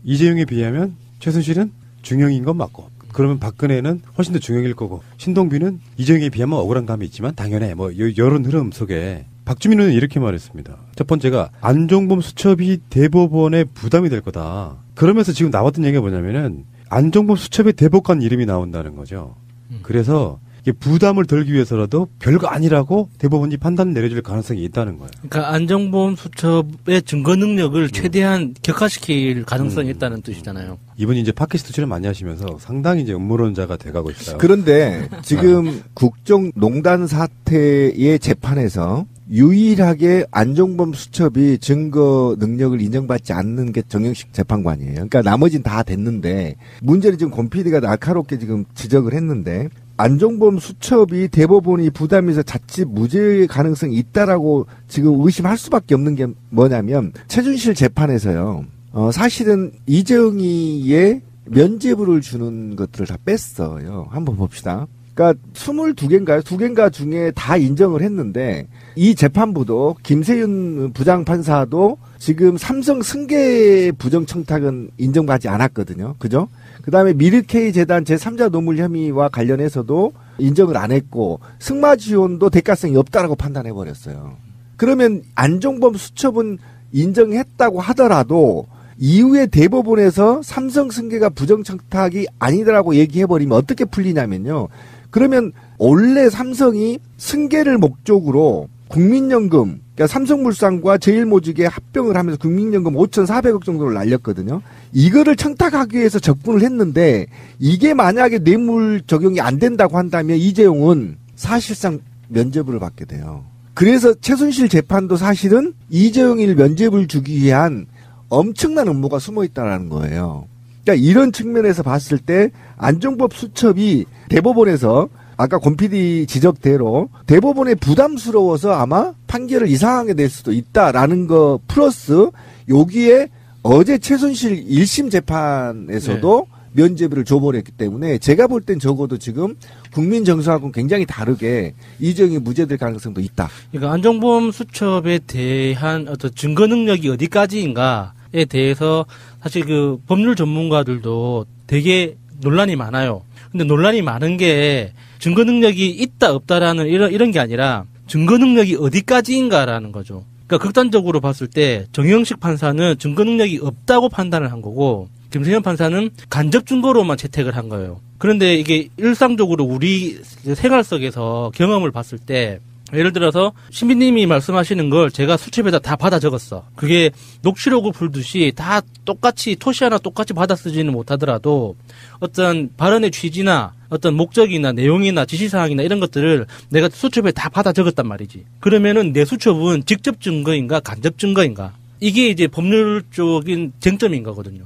이재용에 비하면 최순실은 중형인 건 맞고, 그러면 박근혜는 훨씬 더 중형일 거고, 신동빈은 이재용에 비하면 억울한 감이 있지만 당연해. 뭐 이런 흐름 속에 박주민은 이렇게 말했습니다. 첫 번째가 안종범 수첩이 대법원에 부담이 될 거다. 그러면서 지금 나왔던 얘기가 뭐냐면은 안종범 수첩에 대법관 이름이 나온다는 거죠. 그래서 이게 부담을 덜기 위해서라도 별거 아니라고 대법원이 판단을 내려줄 가능성이 있다는 거예요. 그러니까 안정범 수첩의 증거 능력을 최대한 격화시킬 가능성이 있다는 뜻이잖아요. 이분이 이제 팟캐스트 출연 많이 하시면서 상당히 이제 음모론자가 돼가고 있어요. 그런데 지금 국정농단 사태의 재판에서 유일하게 안종범 수첩이 증거 능력을 인정받지 않는 게 정영식 재판관이에요. 그러니까 나머지는 다 됐는데, 문제는 지금 권 PD가 날카롭게 지금 지적을 했는데, 안종범 수첩이 대법원이 부담해서 자칫 무죄의 가능성이 있다라고 지금 의심할 수밖에 없는 게 뭐냐면, 최순실 재판에서요, 사실은 이재용이의 면죄부를 주는 것들을 다 뺐어요. 한번 봅시다. 그러니까 22개인가요? 2개인가 중에 다 인정을 했는데, 이 재판부도 김세윤 부장판사도 지금 삼성 승계 부정청탁은 인정받지 않았거든요. 그죠? 그 다음에 미르케이 재단 제3자 노물 혐의와 관련해서도 인정을 안 했고, 승마 지원도 대가성이 없다라고 판단해버렸어요. 그러면 안종범 수첩은 인정했다고 하더라도 이후에 대법원에서 삼성 승계가 부정청탁이 아니더라고 얘기해버리면 어떻게 풀리냐면요. 그러면 원래 삼성이 승계를 목적으로 국민연금, 그러니까 삼성물산과 제일모직에 합병을 하면서 국민연금 5,400억 정도를 날렸거든요. 이거를 청탁하기 위해서 접근을 했는데, 이게 만약에 뇌물 적용이 안 된다고 한다면 이재용은 사실상 면죄부를 받게 돼요. 그래서 최순실 재판도 사실은 이재용을 면죄부를 주기 위한 엄청난 음모가 숨어 있다는 거예요. 그러니까 이런 측면에서 봤을 때 안종범 수첩이 대법원에서 아까 권 PD 지적대로 대법원에 부담스러워서 아마 판결을 이상하게 낼 수도 있다라는 거 플러스 여기에 어제 최순실 1심 재판에서도 면죄부를 줘버렸기 때문에 제가 볼 땐 적어도 지금 국민 정서하고는 굉장히 다르게 이재용이 무죄될 가능성도 있다. 그러니까 안종범 수첩에 대한 어떤 증거 능력이 어디까지인가에 대해서 사실 그 법률 전문가들도 되게 논란이 많아요. 근데 논란이 많은 게 증거 능력이 있다 없다라는 이런 게 아니라 증거 능력이 어디까지인가라는 거죠. 그러니까 극단적으로 봤을 때 정영식 판사는 증거 능력이 없다고 판단을 한 거고 김세현 판사는 간접 증거로만 채택을 한 거예요. 그런데 이게 일상적으로 우리 생활 속에서 경험을 봤을 때 예를 들어서 신비님이 말씀하시는 걸 제가 수첩에다 다 받아 적었어. 그게 녹취록을 풀듯이 다 똑같이 토시 하나 똑같이 받아 쓰지는 못하더라도 어떤 발언의 취지나 어떤 목적이나 내용이나 지시사항이나 이런 것들을 내가 수첩에 다 받아 적었단 말이지. 그러면은 내 수첩은 직접 증거인가 간접 증거인가, 이게 이제 법률적인 쟁점인 거거든요.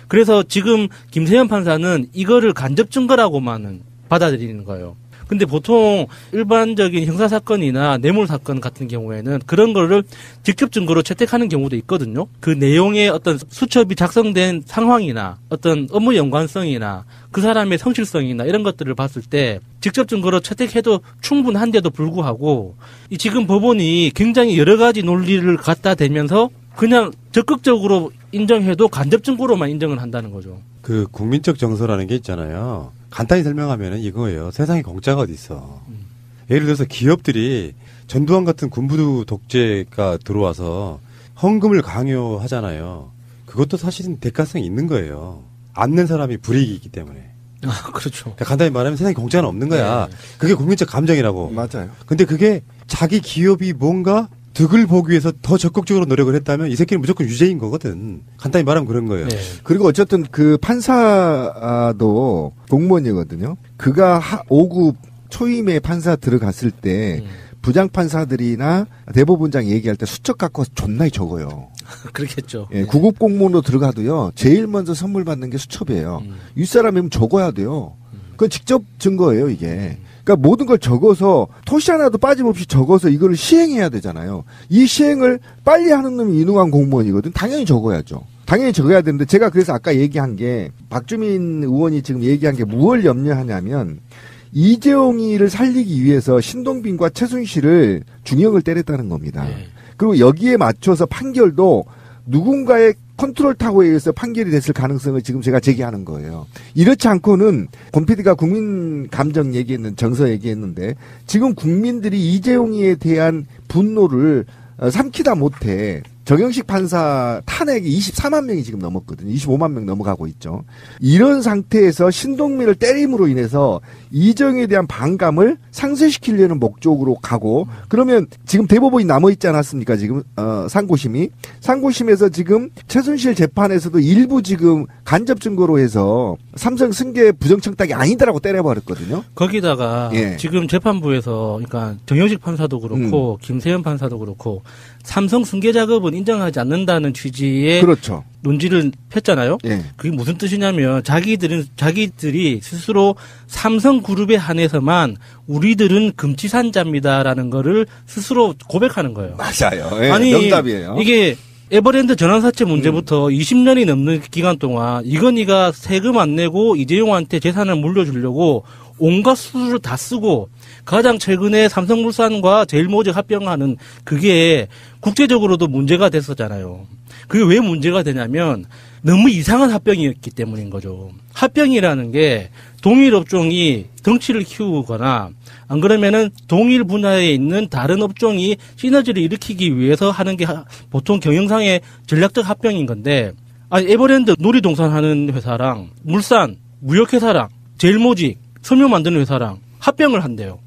그래서 지금 김세현 판사는 이거를 간접 증거라고만은 받아들이는 거예요. 근데 보통 일반적인 형사사건이나 뇌물사건 같은 경우에는 그런 거를 직접 증거로 채택하는 경우도 있거든요. 그 내용의 어떤 수첩이 작성된 상황이나 어떤 업무 연관성이나 그 사람의 성실성이나 이런 것들을 봤을 때 직접 증거로 채택해도 충분한데도 불구하고 이 지금 법원이 굉장히 여러 가지 논리를 갖다 대면서 그냥 적극적으로 인정해도 간접 증거로만 인정을 한다는 거죠. 그 국민적 정서라는 게 있잖아요. 간단히 설명하면은 이거예요. 세상에 공짜가 어디 있어. 예를 들어서 기업들이 전두환 같은 군부 독재가 들어와서 헌금을 강요하잖아요. 그것도 사실은 대가성이 있는 거예요. 앉는 사람이 불이익이기 때문에. 아, 그렇죠. 그러니까 간단히 말하면 세상에 공짜는 없는 거야. 네. 그게 국민적 감정이라고. 맞아요. 근데 그게 자기 기업이 뭔가 득을 보기 위해서 더 적극적으로 노력을 했다면 이 새끼는 무조건 유죄인 거거든. 간단히 말하면 그런 거예요. 네. 그리고 어쨌든 그 판사도 공무원이거든요. 그가 5급 초임의 판사 들어갔을 때 부장 판사들이나 대법원장 얘기할 때 수첩 갖고 와서 존나 적어요. 그렇겠죠. 예, 9급 공무원으로 들어가도요. 제일 먼저 선물 받는 게 수첩이에요. 윗사람이면 적어야 돼요. 그건 직접 증거예요, 이게. 그러니까 모든 걸 적어서 토시 하나도 빠짐없이 적어서 이거를 시행해야 되잖아요. 이 시행을 빨리 하는 놈이 유능한 공무원이거든. 당연히 적어야죠. 당연히 적어야 되는데 제가 그래서 아까 얘기한 게 박주민 의원이 지금 얘기한 게 무엇을 염려하냐면 이재용이를 살리기 위해서 신동빈과 최순실을 중형을 때렸다는 겁니다. 네. 그리고 여기에 맞춰서 판결도 누군가의 컨트롤 타워에 의해서 판결이 됐을 가능성을 지금 제가 제기하는 거예요. 이렇지 않고는 권 PD가 국민 감정 얘기했는 정서 얘기했는데 지금 국민들이 이재용이에 대한 분노를 삼키다 못해 정영식 판사 탄핵이 24만 명이 지금 넘었거든요. 25만 명 넘어가고 있죠. 이런 상태에서 신동민을 때림으로 인해서 이재용에 대한 반감을 상쇄시키려는 목적으로 가고 그러면 지금 대법원이 남아있지 않았습니까? 지금 상고심에서 지금 최순실 재판에서도 일부 지금 간접 증거로 해서 삼성 승계 부정청탁이 아니다라고 때려버렸거든요. 거기다가 예. 지금 재판부에서 그러니까 정영식 판사도 그렇고 김세현 판사도 그렇고 삼성 승계 작업은 인정하지 않는다는 취지의 그렇죠. 논지를 폈잖아요. 예. 그게 무슨 뜻이냐면 자기들이 스스로 삼성그룹에 한해서만 우리들은 금치산자입니다라는 거를 스스로 고백하는 거예요. 맞아요. 예, 아니 명답이에요. 이게 에버랜드 전환사채 문제부터 20년이 넘는 기간 동안 이건희가 세금 안 내고 이재용한테 재산을 물려주려고 온갖 수를 다 쓰고 가장 최근에 삼성물산과 제일모직 합병하는 그게 국제적으로도 문제가 됐었잖아요. 그게 왜 문제가 되냐면 너무 이상한 합병이었기 때문인 거죠. 합병이라는 게 동일 업종이 덩치를 키우거나 안 그러면은 동일 분야에 있는 다른 업종이 시너지를 일으키기 위해서 하는 게 보통 경영상의 전략적 합병인 건데 아니 에버랜드 놀이동산 하는 회사랑 물산 무역회사랑 제일모직 섬유 만드는 회사랑 합병을 한대요.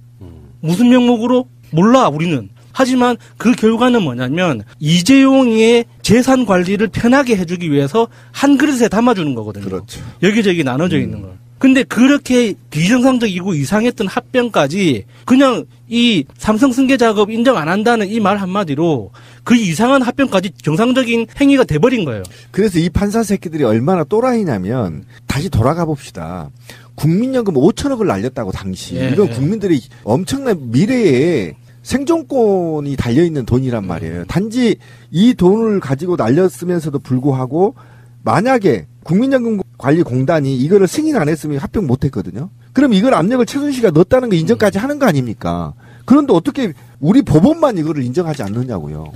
무슨 명목으로? 몰라 우리는. 하지만 그 결과는 뭐냐면 이재용의 재산 관리를 편하게 해주기 위해서 한 그릇에 담아주는 거거든요. 그렇죠. 여기저기 나눠져 있는 걸. 근데 그렇게 비정상적이고 이상했던 합병까지 그냥 이 삼성 승계 작업 인정 안 한다는 이 말 한마디로 그 이상한 합병까지 정상적인 행위가 돼버린 거예요. 그래서 이 판사 새끼들이 얼마나 또라이냐면 다시 돌아가 봅시다. 국민연금 5천억을 날렸다고 당시. 예, 이건 예. 국민들이 엄청난 미래에 생존권이 달려있는 돈이란 말이에요. 단지 이 돈을 가지고 날렸으면서도 불구하고 만약에 국민연금관리공단이 이거를 승인 안 했으면 합병 못 했거든요. 그럼 이걸 압력을 최순실이가 넣었다는 거 인정까지 하는 거 아닙니까? 그런데 어떻게 우리 법원만 이거를 인정하지 않느냐고요.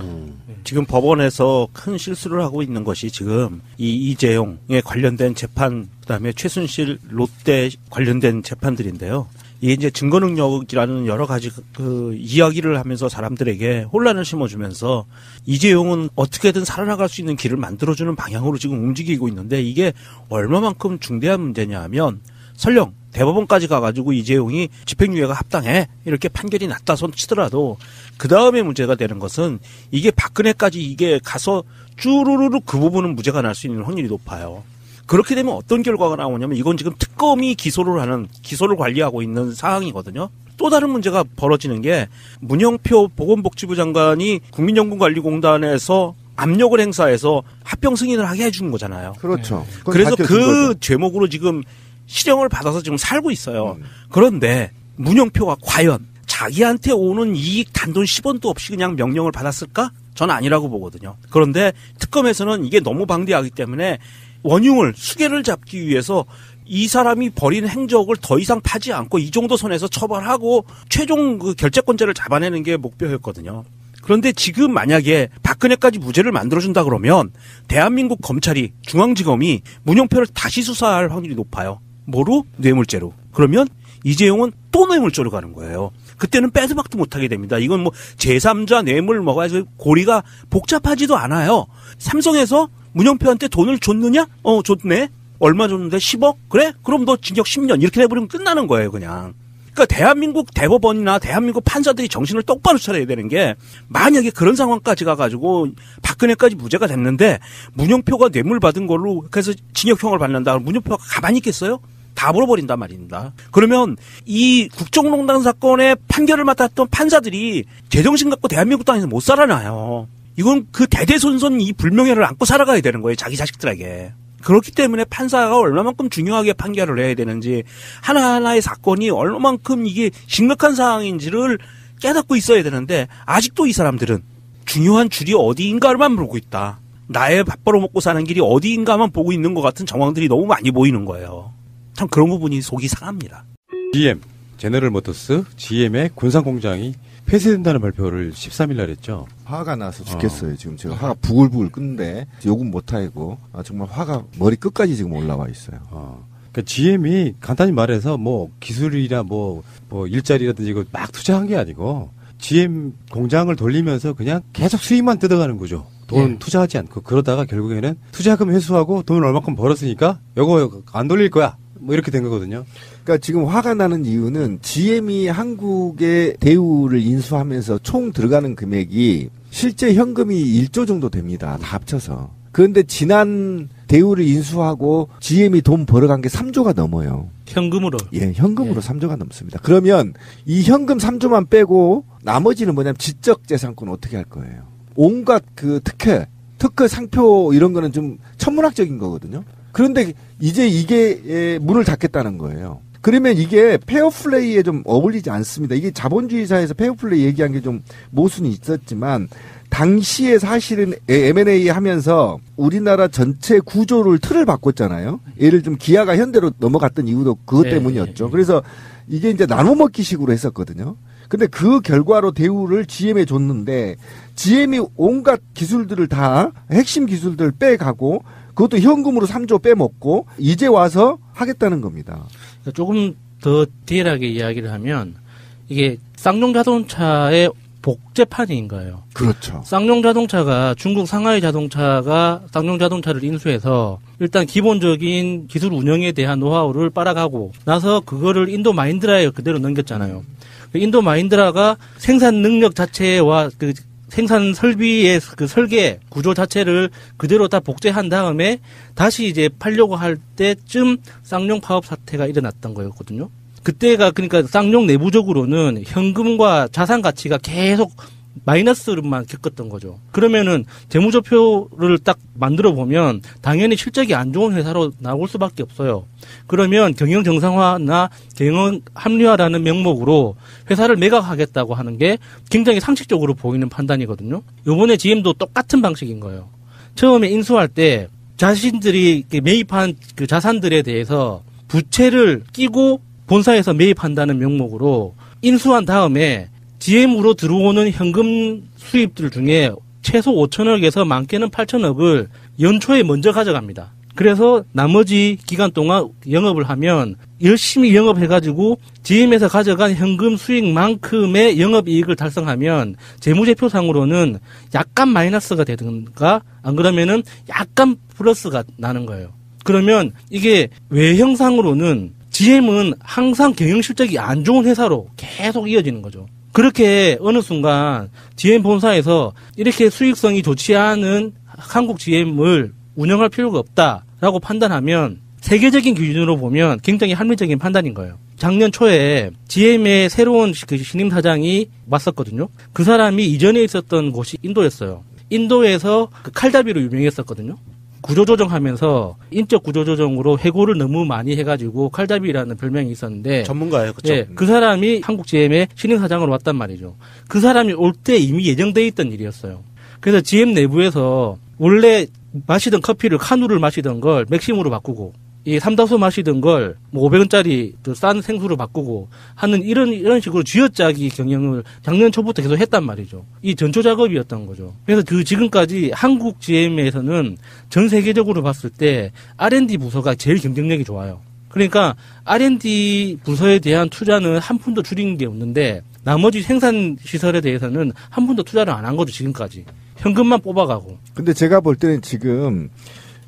지금 법원에서 큰 실수를 하고 있는 것이 지금 이 이재용에 관련된 재판, 그다음에 최순실 롯데 관련된 재판들인데요. 이게 이제 증거 능력이라는 여러 가지 그 이야기를 하면서 사람들에게 혼란을 심어주면서 이재용은 어떻게든 살아나갈 수 있는 길을 만들어주는 방향으로 지금 움직이고 있는데 이게 얼마만큼 중대한 문제냐 하면 설령 대법원까지 가가지고 이재용이 집행유예가 합당해 이렇게 판결이 났다 손 치더라도 그 다음에 문제가 되는 것은 이게 박근혜까지 이게 가서 쭈루루루 그 부분은 무죄가 날 수 있는 확률이 높아요. 그렇게 되면 어떤 결과가 나오냐면 이건 지금 특검이 기소를 관리하고 있는 상황이거든요. 또 다른 문제가 벌어지는 게 문영표 보건복지부 장관이 국민연금관리공단에서 압력을 행사해서 합병 승인을 하게 해준 거잖아요. 그렇죠. 그래서 그 제목으로 지금 실형을 받아서 지금 살고 있어요. 그런데 문영표가 과연 자기한테 오는 이익 단돈 10원도 없이 그냥 명령을 받았을까? 저는 아니라고 보거든요. 그런데 특검에서는 이게 너무 방대하기 때문에 원흉을 수개를 잡기 위해서 이 사람이 벌인 행적을 더 이상 파지 않고 이 정도 선에서 처벌하고 최종 그 결재권자를 잡아내는 게 목표였거든요. 그런데 지금 만약에 박근혜까지 무죄를 만들어준다 그러면 대한민국 검찰이 중앙지검이 문영표를 다시 수사할 확률이 높아요. 뭐로? 뇌물죄로. 그러면 이재용은 또 뇌물죄로 가는 거예요. 그때는 빼도 박도 못하게 됩니다. 이건 뭐 제3자 뇌물 뭐가 해서 고리가 복잡하지도 않아요. 삼성에서 문영표한테 돈을 줬느냐? 줬네. 얼마 줬는데 10억? 그래? 그럼 너 징역 10년 이렇게 해버리면 끝나는 거예요, 그냥. 그러니까 대한민국 대법원이나 대한민국 판사들이 정신을 똑바로 차려야 되는 게 만약에 그런 상황까지 가가지고 박근혜까지 무죄가 됐는데 문영표가 뇌물 받은 걸로 그래서 징역형을 받는다. 문영표가 가만히 있겠어요? 다 물어버린단 말입니다. 그러면 이 국정농단 사건의 판결을 맡았던 판사들이 제정신 갖고 대한민국 땅에서 못 살아나요. 이건 그 대대손손 이 불명예를 안고 살아가야 되는 거예요. 자기 자식들에게. 그렇기 때문에 판사가 얼마만큼 중요하게 판결을 해야 되는지 하나하나의 사건이 얼마만큼 이게 심각한 상황인지를 깨닫고 있어야 되는데 아직도 이 사람들은 중요한 줄이 어디인가만 보고 있다. 나의 밥 벌어먹고 사는 길이 어디인가만 보고 있는 것 같은 정황들이 너무 많이 보이는 거예요. 참 그런 부분이 속이 상합니다. GM, 제너럴 모터스, GM의 군산공장이 폐쇄된다는 발표를 13일 날 했죠. 화가 나서 죽겠어요. 지금 제가 화가 부글부글 끓는데 욕은 못하고 정말 화가 머리 끝까지 지금 올라와 있어요. 그러니까 GM이 간단히 말해서 뭐 기술이나 뭐 일자리라든지 이거 막 투자한 게 아니고 GM 공장을 돌리면서 그냥 계속 수익만 뜯어가는 거죠. 돈 투자하지 않고 그러다가 결국에는 투자금 회수하고 돈을 얼마큼 벌었으니까 이거 안 돌릴 거야. 뭐 이렇게 된 거거든요. 그러니까 지금 화가 나는 이유는 GM이 한국의 대우를 인수하면서 총 들어가는 금액이 실제 현금이 1조 정도 됩니다. 다 합쳐서. 그런데 지난 대우를 인수하고 GM이 돈 벌어간 게 3조가 넘어요. 현금으로? 예, 현금으로 3조가 넘습니다. 그러면 이 현금 3조만 빼고 나머지는 뭐냐면 지적 재산권은 어떻게 할 거예요? 온갖 그 특허 상표 이런 거는 좀 천문학적인 거거든요. 그런데 이제 이게 문을 닫겠다는 거예요. 그러면 이게 페어플레이에 좀 어울리지 않습니다. 이게 자본주의 사회에서 페어플레이 얘기한 게 좀 모순이 있었지만 당시에 사실은 M&A 하면서 우리나라 전체 구조를 틀을 바꿨잖아요. 예를 좀 기아가 현대로 넘어갔던 이유도 그것 때문이었죠. 그래서 이게 이제 나눠먹기식으로 했었거든요. 근데 그 결과로 대우를 GM에 줬는데 GM이 온갖 기술들을 다 핵심 기술들을 빼가고 그것도 현금으로 3조 빼먹고 이제 와서 하겠다는 겁니다. 조금 더 디테일하게 이야기를 하면 이게 쌍용 자동차의 복제판인 거예요. 그렇죠. 쌍용 자동차가 중국 상하이 자동차가 쌍용 자동차를 인수해서 일단 기본적인 기술 운영에 대한 노하우를 빨아가고 나서 그거를 인도 마힌드라에 그대로 넘겼잖아요. 인도 마힌드라가 생산 능력 자체와 그 생산 설비의 그 설계 구조 자체를 그대로 다 복제한 다음에 다시 이제 팔려고 할 때쯤 쌍용 파업 사태가 일어났던 거였거든요. 그때가 그러니까 쌍용 내부적으로는 현금과 자산 가치가 계속 마이너스만 겪었던 거죠. 그러면은 재무제표를 딱 만들어 보면 당연히 실적이 안 좋은 회사로 나올 수밖에 없어요. 그러면 경영 정상화나 경영 합리화라는 명목으로 회사를 매각하겠다고 하는 게 굉장히 상식적으로 보이는 판단이거든요. 요번에 GM도 똑같은 방식인 거예요. 처음에 인수할 때 자신들이 매입한 그 자산들에 대해서 부채를 끼고 본사에서 매입한다는 명목으로 인수한 다음에 GM으로 들어오는 현금 수입들 중에 최소 5천억에서 많게는 8천억을 연초에 먼저 가져갑니다. 그래서 나머지 기간 동안 영업을 하면 열심히 영업해가지고 GM에서 가져간 현금 수익만큼의 영업이익을 달성하면 재무제표상으로는 약간 마이너스가 되든가 안 그러면은 약간 플러스가 나는 거예요. 그러면 이게 외형상으로는 GM은 항상 경영 실적이 안 좋은 회사로 계속 이어지는 거죠. 그렇게 어느 순간 GM 본사에서 이렇게 수익성이 좋지 않은 한국 GM을 운영할 필요가 없다라고 판단하면 세계적인 기준으로 보면 굉장히 합리적인 판단인 거예요. 작년 초에 GM의 새로운 그 신임 사장이 왔었거든요. 그 사람이 이전에 있었던 곳이 인도였어요. 인도에서 그 칼잡이로 유명했었거든요. 구조조정하면서 인적 구조조정으로 해고를 너무 많이 해가지고 칼잡이라는 별명이 있었는데 전문가예요, 그렇죠? 예, 그 사람이 한국 GM의 신임 사장으로 왔단 말이죠. 그 사람이 올 때 이미 예정돼 있던 일이었어요. 그래서 GM 내부에서 원래 마시던 커피를 카누를 마시던 걸 맥심으로 바꾸고 이 삼다수 마시던 걸 뭐 500원짜리 싼 생수로 바꾸고 하는 이런 식으로 쥐어짜기 경영을 작년 초부터 계속 했단 말이죠. 이 전초 작업이었던 거죠. 그래서 그 지금까지 한국 GM에서는 전 세계적으로 봤을 때 R&D 부서가 제일 경쟁력이 좋아요. 그러니까 R&D 부서에 대한 투자는 한 푼도 줄인 게 없는데 나머지 생산 시설에 대해서는 한 푼도 투자를 안 한 거죠, 지금까지. 현금만 뽑아가고. 근데 제가 볼 때는 지금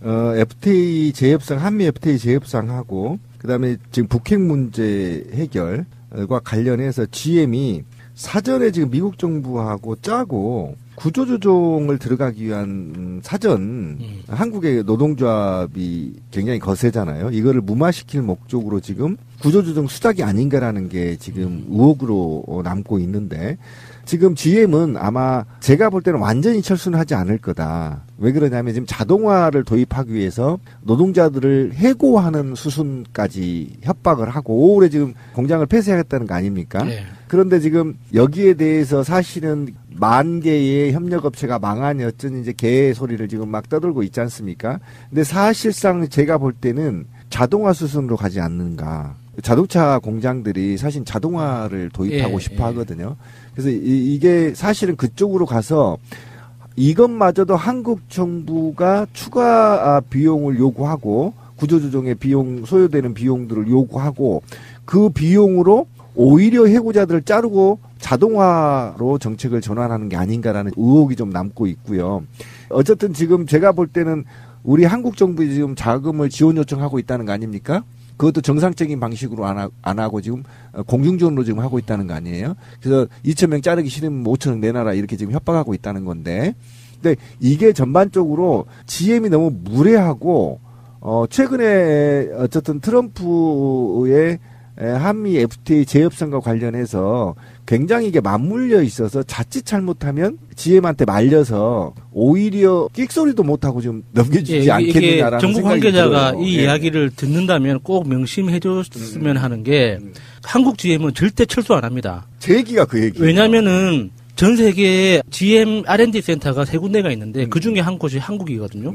FTA 재협상, 한미 FTA 재협상하고 그다음에 지금 북핵 문제 해결과 관련해서 GM이 사전에 지금 미국 정부하고 짜고 구조조정을 들어가기 위한 사전 한국의 노동조합이 굉장히 거세잖아요. 이거를 무마시킬 목적으로 지금 구조조정 수작이 아닌가라는 게 지금 의혹으로 남고 있는데 지금 GM은 아마 제가 볼 때는 완전히 철수는 하지 않을 거다. 왜 그러냐면 지금 자동화를 도입하기 위해서 노동자들을 해고하는 수순까지 협박을 하고 올해 지금 공장을 폐쇄하겠다는 거 아닙니까? 네. 그런데 지금 여기에 대해서 사실은 10,000개의 협력업체가 망하니 어쩐지 이제 개 소리를 지금 막 떠들고 있지 않습니까? 근데 사실상 제가 볼 때는 자동화 수순으로 가지 않는가. 자동차 공장들이 사실 자동화를 도입하고 싶어 하거든요. 그래서 이게 사실은 그쪽으로 가서 이것마저도 한국 정부가 추가 비용을 요구하고 구조조정의 비용, 소요되는 비용들을 요구하고 그 비용으로 오히려 해고자들을 자르고 자동화로 정책을 전환하는 게 아닌가라는 의혹이 좀 남고 있고요. 어쨌든 지금 제가 볼 때는 우리 한국 정부에 지금 자금을 지원 요청하고 있다는 거 아닙니까? 그것도 정상적인 방식으로 안 하고 지금 공중전으로 지금 하고 있다는 거 아니에요? 그래서 2,000명 자르기 싫으면 5,000원 내놔라 이렇게 지금 협박하고 있다는 건데. 근데 이게 전반적으로 GM이 너무 무례하고 최근에 어쨌든 트럼프의 한미 FTA 재협상과 관련해서 굉장히 이게 맞물려 있어서 자칫 잘못하면 GM한테 말려서 오히려 끽소리도 못하고 좀 넘겨주지 않겠느냐라는 정부 생각이 관계자가 들어요. 이 이야기를 듣는다면 꼭 명심해 줬으면 하는 게 한국 GM은 절대 철수 안 합니다. 제 얘기가 그 얘기예요. 왜냐면은 전 세계에 GM R&D 센터가 3군데가 있는데 그 중에 한 곳이 한국이거든요.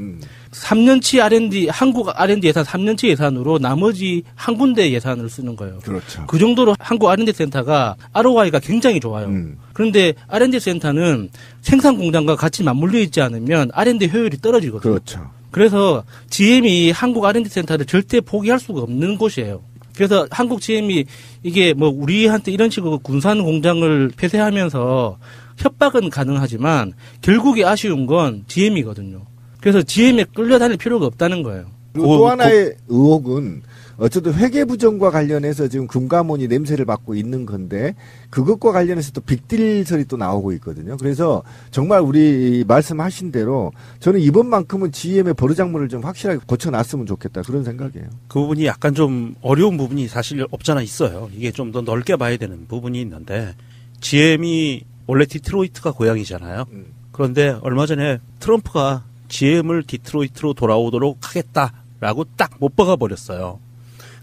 3년치 R&D, 한국 R&D 예산 3년치 예산으로 나머지 한 군데 예산을 쓰는 거예요. 그렇죠. 그 정도로 한국 R&D 센터가 ROI가 굉장히 좋아요. 그런데 R&D 센터는 생산 공장과 같이 맞물려 있지 않으면 R&D 효율이 떨어지거든요. 그렇죠. 그래서 GM이 한국 R&D 센터를 절대 포기할 수가 없는 곳이에요. 그래서 한국 GM이 이게 뭐 우리한테 이런 식으로 군산 공장을 폐쇄하면서 협박은 가능하지만 결국에 아쉬운 건 GM이거든요. 그래서 GM에 끌려다닐 필요가 없다는 거예요. 그리고 또 하나의 의혹은 어쨌든 회계부정과 관련해서 지금 금감원이 냄새를 맡고 있는 건데 그것과 관련해서 또 빅딜설이 또 나오고 있거든요. 그래서 정말 우리 말씀하신 대로 저는 이번만큼은 GM의 버르장물을 좀 확실하게 고쳐놨으면 좋겠다 그런 생각이에요. 그 부분이 약간 좀 어려운 부분이 사실 없잖아 있어요. 이게 좀 더 넓게 봐야 되는 부분이 있는데 GM이 원래 디트로이트가 고향이잖아요. 그런데 얼마 전에 트럼프가 GM을 디트로이트로 돌아오도록 하겠다라고 딱 못 박아버렸어요.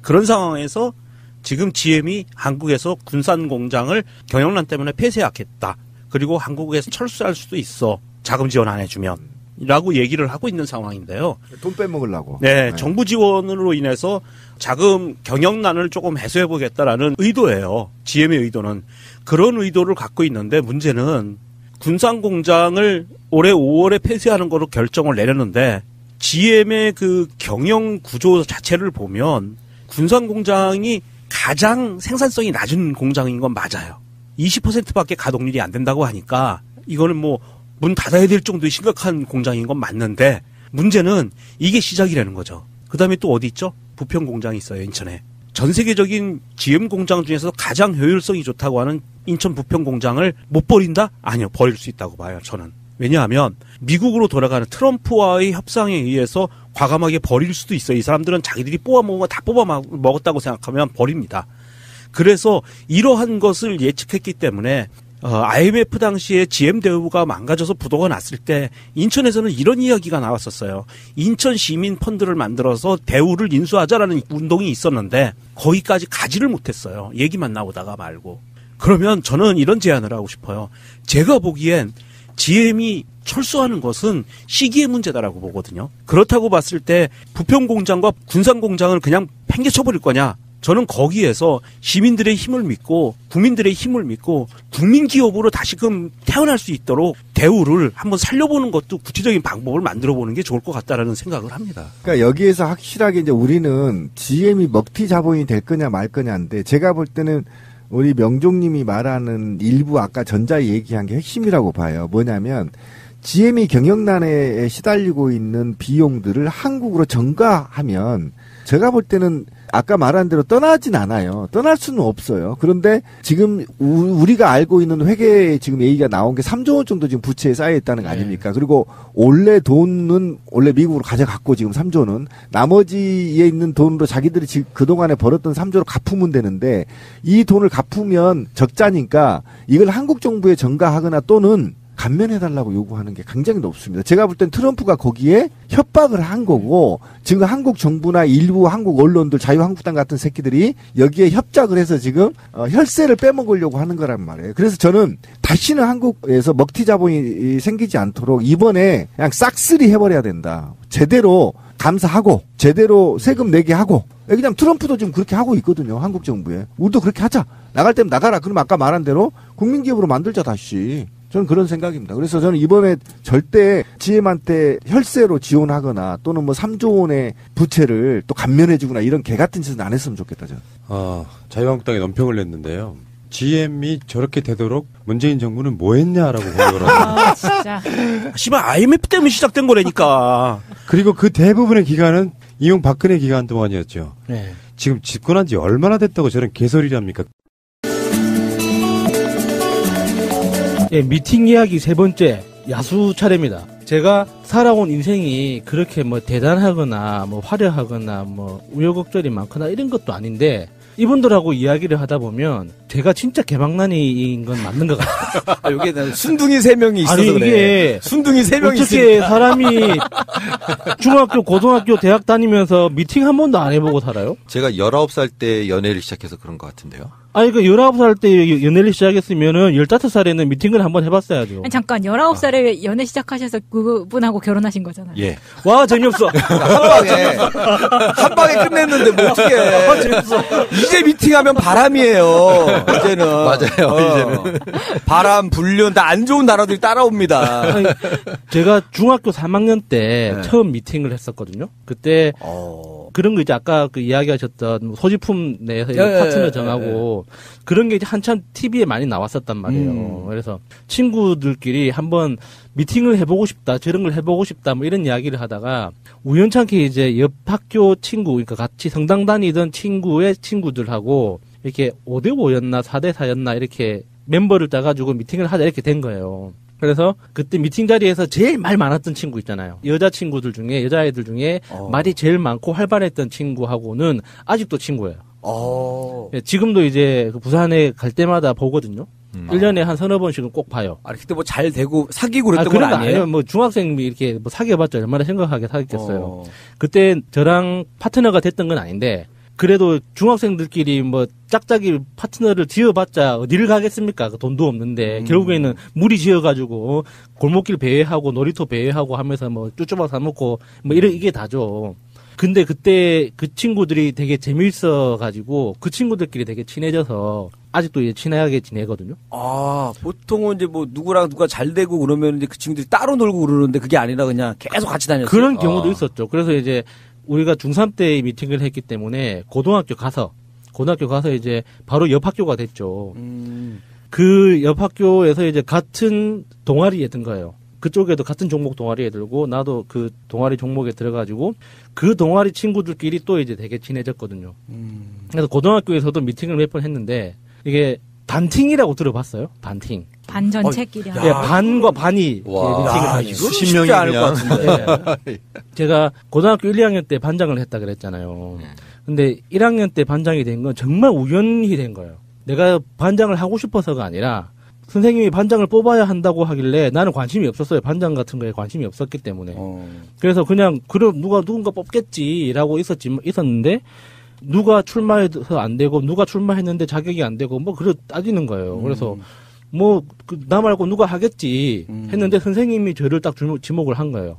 그런 상황에서 지금 GM이 한국에서 군산 공장을 경영난 때문에 폐쇄하겠다. 그리고 한국에서 철수할 수도 있어. 자금 지원 안 해주면. 라고 얘기를 하고 있는 상황인데요. 돈 빼먹으려고. 네, 정부 지원으로 인해서 자금 경영난을 조금 해소해보겠다라는 의도예요. GM의 의도는. 그런 의도를 갖고 있는데 문제는 군산 공장을 올해 5월에 폐쇄하는 거로 결정을 내렸는데 GM의 그 경영 구조 자체를 보면 군산 공장이 가장 생산성이 낮은 공장인 건 맞아요. 20%밖에 가동률이 안 된다고 하니까 이거는 뭐 문 닫아야 될 정도의 심각한 공장인 건 맞는데 문제는 이게 시작이라는 거죠. 그다음에 또 어디 있죠? 부평 공장이 있어요. 인천에. 전 세계적인 GM 공장 중에서 가장 효율성이 좋다고 하는 인천 부평 공장을 못 버린다? 아니요, 버릴 수 있다고 봐요, 저는. 왜냐하면 미국으로 돌아가는 트럼프와의 협상에 의해서 과감하게 버릴 수도 있어요. 이 사람들은 자기들이 뽑아먹은 거 다 뽑아먹었다고 생각하면 버립니다. 그래서 이러한 것을 예측했기 때문에 IMF 당시에 GM 대우가 망가져서 부도가 났을 때 인천에서는 이런 이야기가 나왔었어요. 인천 시민 펀드를 만들어서 대우를 인수하자라는 운동이 있었는데 거기까지 가지를 못했어요. 얘기만 나오다가 말고. 그러면 저는 이런 제안을 하고 싶어요. 제가 보기엔 GM이 철수하는 것은 시기의 문제다라고 보거든요. 그렇다고 봤을 때 부평공장과 군산공장을 그냥 팽개쳐버릴 거냐? 저는 거기에서 시민들의 힘을 믿고 국민들의 힘을 믿고 국민기업으로 다시금 태어날 수 있도록 대우를 한번 살려보는 것도 구체적인 방법을 만들어보는 게 좋을 것 같다라는 생각을 합니다. 그러니까 여기에서 확실하게 이제 우리는 GM이 먹튀 자본이 될 거냐 말 거냐인데 제가 볼 때는 우리 명종님이 말하는 일부 아까 전자 얘기한 게 핵심이라고 봐요. 뭐냐면 GM이 경영난에 시달리고 있는 비용들을 한국으로 전가하면 제가 볼 때는 아까 말한 대로 떠나진 않아요. 떠날 수는 없어요. 그런데 지금 우리가 알고 있는 회계에 지금 얘기가 나온 게 3조 원 정도 지금 부채에 쌓여 있다는 거 아닙니까? 그리고 원래 돈은 원래 미국으로 가져갔고 지금 3조는 나머지에 있는 돈으로 자기들이 지금 그동안에 벌었던 3조로 갚으면 되는데 이 돈을 갚으면 적자니까 이걸 한국 정부에 전가하거나 또는 감면해달라고 요구하는 게 굉장히 높습니다. 제가 볼 땐 트럼프가 거기에 협박을 한 거고 지금 한국 정부나 일부 한국 언론들 자유한국당 같은 새끼들이 여기에 협작을 해서 지금 혈세를 빼먹으려고 하는 거란 말이에요. 그래서 저는 다시는 한국에서 먹튀 자본이 생기지 않도록 이번에 그냥 싹쓸이 해버려야 된다. 제대로 감사하고 제대로 세금 내게 하고 그냥 트럼프도 지금 그렇게 하고 있거든요. 한국 정부에. 우리도 그렇게 하자. 나갈 때면 나가라. 그럼 아까 말한 대로 국민기업으로 만들자 다시. 저는 그런 생각입니다. 그래서 저는 이번에 절대 GM한테 혈세로 지원하거나 또는 뭐 3조 원의 부채를 또 감면해주거나 이런 개 같은 짓은 안 했으면 좋겠다, 저는. 자유한국당이 논평을 냈는데요. GM이 저렇게 되도록 문재인 정부는 뭐 했냐라고 보더라고요. 진짜. 씨발, IMF 때문에 시작된 거라니까. 그리고 그 대부분의 기간은 이명박근혜 기간 동안이었죠. 네. 지금 집권한 지 얼마나 됐다고 저런 개소리랍니까? 예, 미팅 이야기 세 번째 야수 차례입니다. 제가 살아온 인생이 그렇게 뭐 대단하거나 뭐 화려하거나 뭐 우여곡절이 많거나 이런 것도 아닌데 이분들하고 이야기를 하다 보면 제가 진짜 개망난이인 건 맞는 것 같아요. 여기에 순둥이 3명이 있어서 아니, 그래. 이게 순둥이 3명이 어떻게 있으니까. 사람이 중학교, 고등학교, 대학 다니면서 미팅 한 번도 안 해보고 살아요? 제가 19살 때 연애를 시작해서 그런 것 같은데요. 아니, 그 19살 때 연애를 시작했으면은 15살에는 미팅을 한번 해봤어야죠. 아니, 잠깐 19살에 연애 시작하셔서 그분하고 결혼하신 거잖아요. 예. 와, 재미없어. 한 방에 끝냈는데 뭐 어떡해. 재밌어. 이제 미팅하면 바람이에요. 이제는. 맞아요, 이제는. 바람, 불륜, 다 안 좋은 단어들이 따라옵니다. 아니, 제가 중학교 3학년 때 처음 미팅을 했었거든요. 그때 그런 거 이제 아까 그 이야기하셨던 소지품 내에서 파트너 정하고 그런 게 이제 한참 TV에 많이 나왔었단 말이에요. 그래서 친구들끼리 한번 미팅을 해보고 싶다, 저런 걸 해보고 싶다, 뭐 이런 이야기를 하다가 우연찮게 이제 옆 학교 친구, 그러니까 같이 성당 다니던 친구의 친구들하고 이렇게 5대5였나 4대4였나 이렇게 멤버를 짜가지고 미팅을 하자 이렇게 된 거예요. 그래서 그때 미팅 자리에서 제일 말 많았던 친구 있잖아요. 여자애들 중에 말이 제일 많고 활발했던 친구하고는 아직도 친구예요. 예, 지금도 이제 부산에 갈 때마다 보거든요. 1년에 한 서너 번씩은 꼭 봐요. 아니, 그때 뭐 잘 되고 사귀고 그랬던 그런 건 거 아니에요? 뭐 중학생 이렇게 뭐 사귀어봤자 얼마나 생각하게 사귀겠어요. 그때 저랑 파트너가 됐던 건 아닌데 그래도 중학생들끼리 뭐 짝짝이 파트너를 지어봤자 어디를 가겠습니까? 돈도 없는데 결국에는 무리 지어가지고 골목길 배회하고 놀이터 배회하고 하면서 뭐 쭈쭈밥 사 먹고 뭐 이게 다죠. 근데 그때 그 친구들이 되게 재미있어가지고 그 친구들끼리 되게 친해져서 아직도 이제 친하게 지내거든요. 아, 보통은 이제 뭐 누구랑 누가 잘 되고 그러면 이제 그 친구들이 따로 놀고 그러는데 그게 아니라 그냥 계속 같이 다녔어요. 그런 경우도 있었죠. 그래서 이제 우리가 중3 때 미팅을 했기 때문에 고등학교 가서 이제 바로 옆 학교가 됐죠. 그 옆 학교에서 이제 같은 동아리에 든 거예요. 그쪽에도 같은 종목 동아리에 들고 나도 그 동아리 종목에 들어가지고 그 동아리 친구들끼리 또 이제 되게 친해졌거든요. 그래서 고등학교에서도 미팅을 몇 번 했는데 이게 반팅이라고 들어봤어요? 반팅. 반 전체끼리 하는. 예, 반과 반이 미팅을 하시고 수십 명이 그냥. 예. 제가 고등학교 1, 2학년 때 반장을 했다 그랬잖아요. 근데 1학년 때 반장이 된 건 정말 우연히 된 거예요. 내가 반장을 하고 싶어서가 아니라 선생님이 반장을 뽑아야 한다고 하길래 나는 관심이 없었어요. 반장 같은 거에 관심이 없었기 때문에. 그래서 그냥 누군가 뽑겠지라고 있었는데 누가 출마해서 안 되고 누가 출마했는데 자격이 안 되고 뭐 그래 따지는 거예요. 그래서 뭐 나 말고 누가 하겠지 했는데 선생님이 저를 딱 지목을 한 거예요.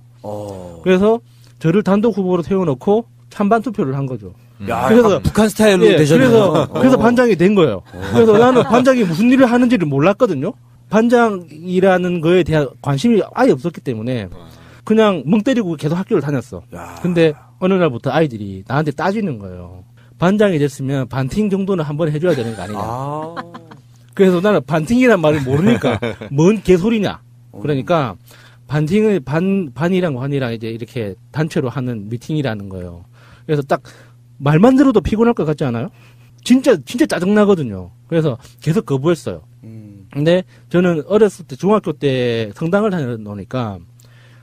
그래서 저를 단독 후보로 세워놓고 찬반 투표를 한 거죠. 야, 그래서 북한 스타일로 되셨네요. 그래서 반장이 된 거예요. 그래서 나는 반장이 무슨 일을 하는지를 몰랐거든요. 반장이라는 거에 대한 관심이 아예 없었기 때문에 그냥 멍 때리고 계속 학교를 다녔어. 근데 어느 날부터 아이들이 나한테 따지는 거예요. 반장이 됐으면 반팅 정도는 한번 해줘야 되는 거 아니냐. 그래서 나는 반팅이란 말을 모르니까 뭔 개소리냐. 그러니까 반팅을 반이랑 환이랑 이제 이렇게 단체로 하는 미팅이라는 거예요. 그래서 딱 말만 들어도 피곤할 것 같지 않아요? 진짜 짜증나거든요. 그래서 계속 거부했어요. 근데 저는 어렸을 때 중학교 때 성당을 다녀놓으니까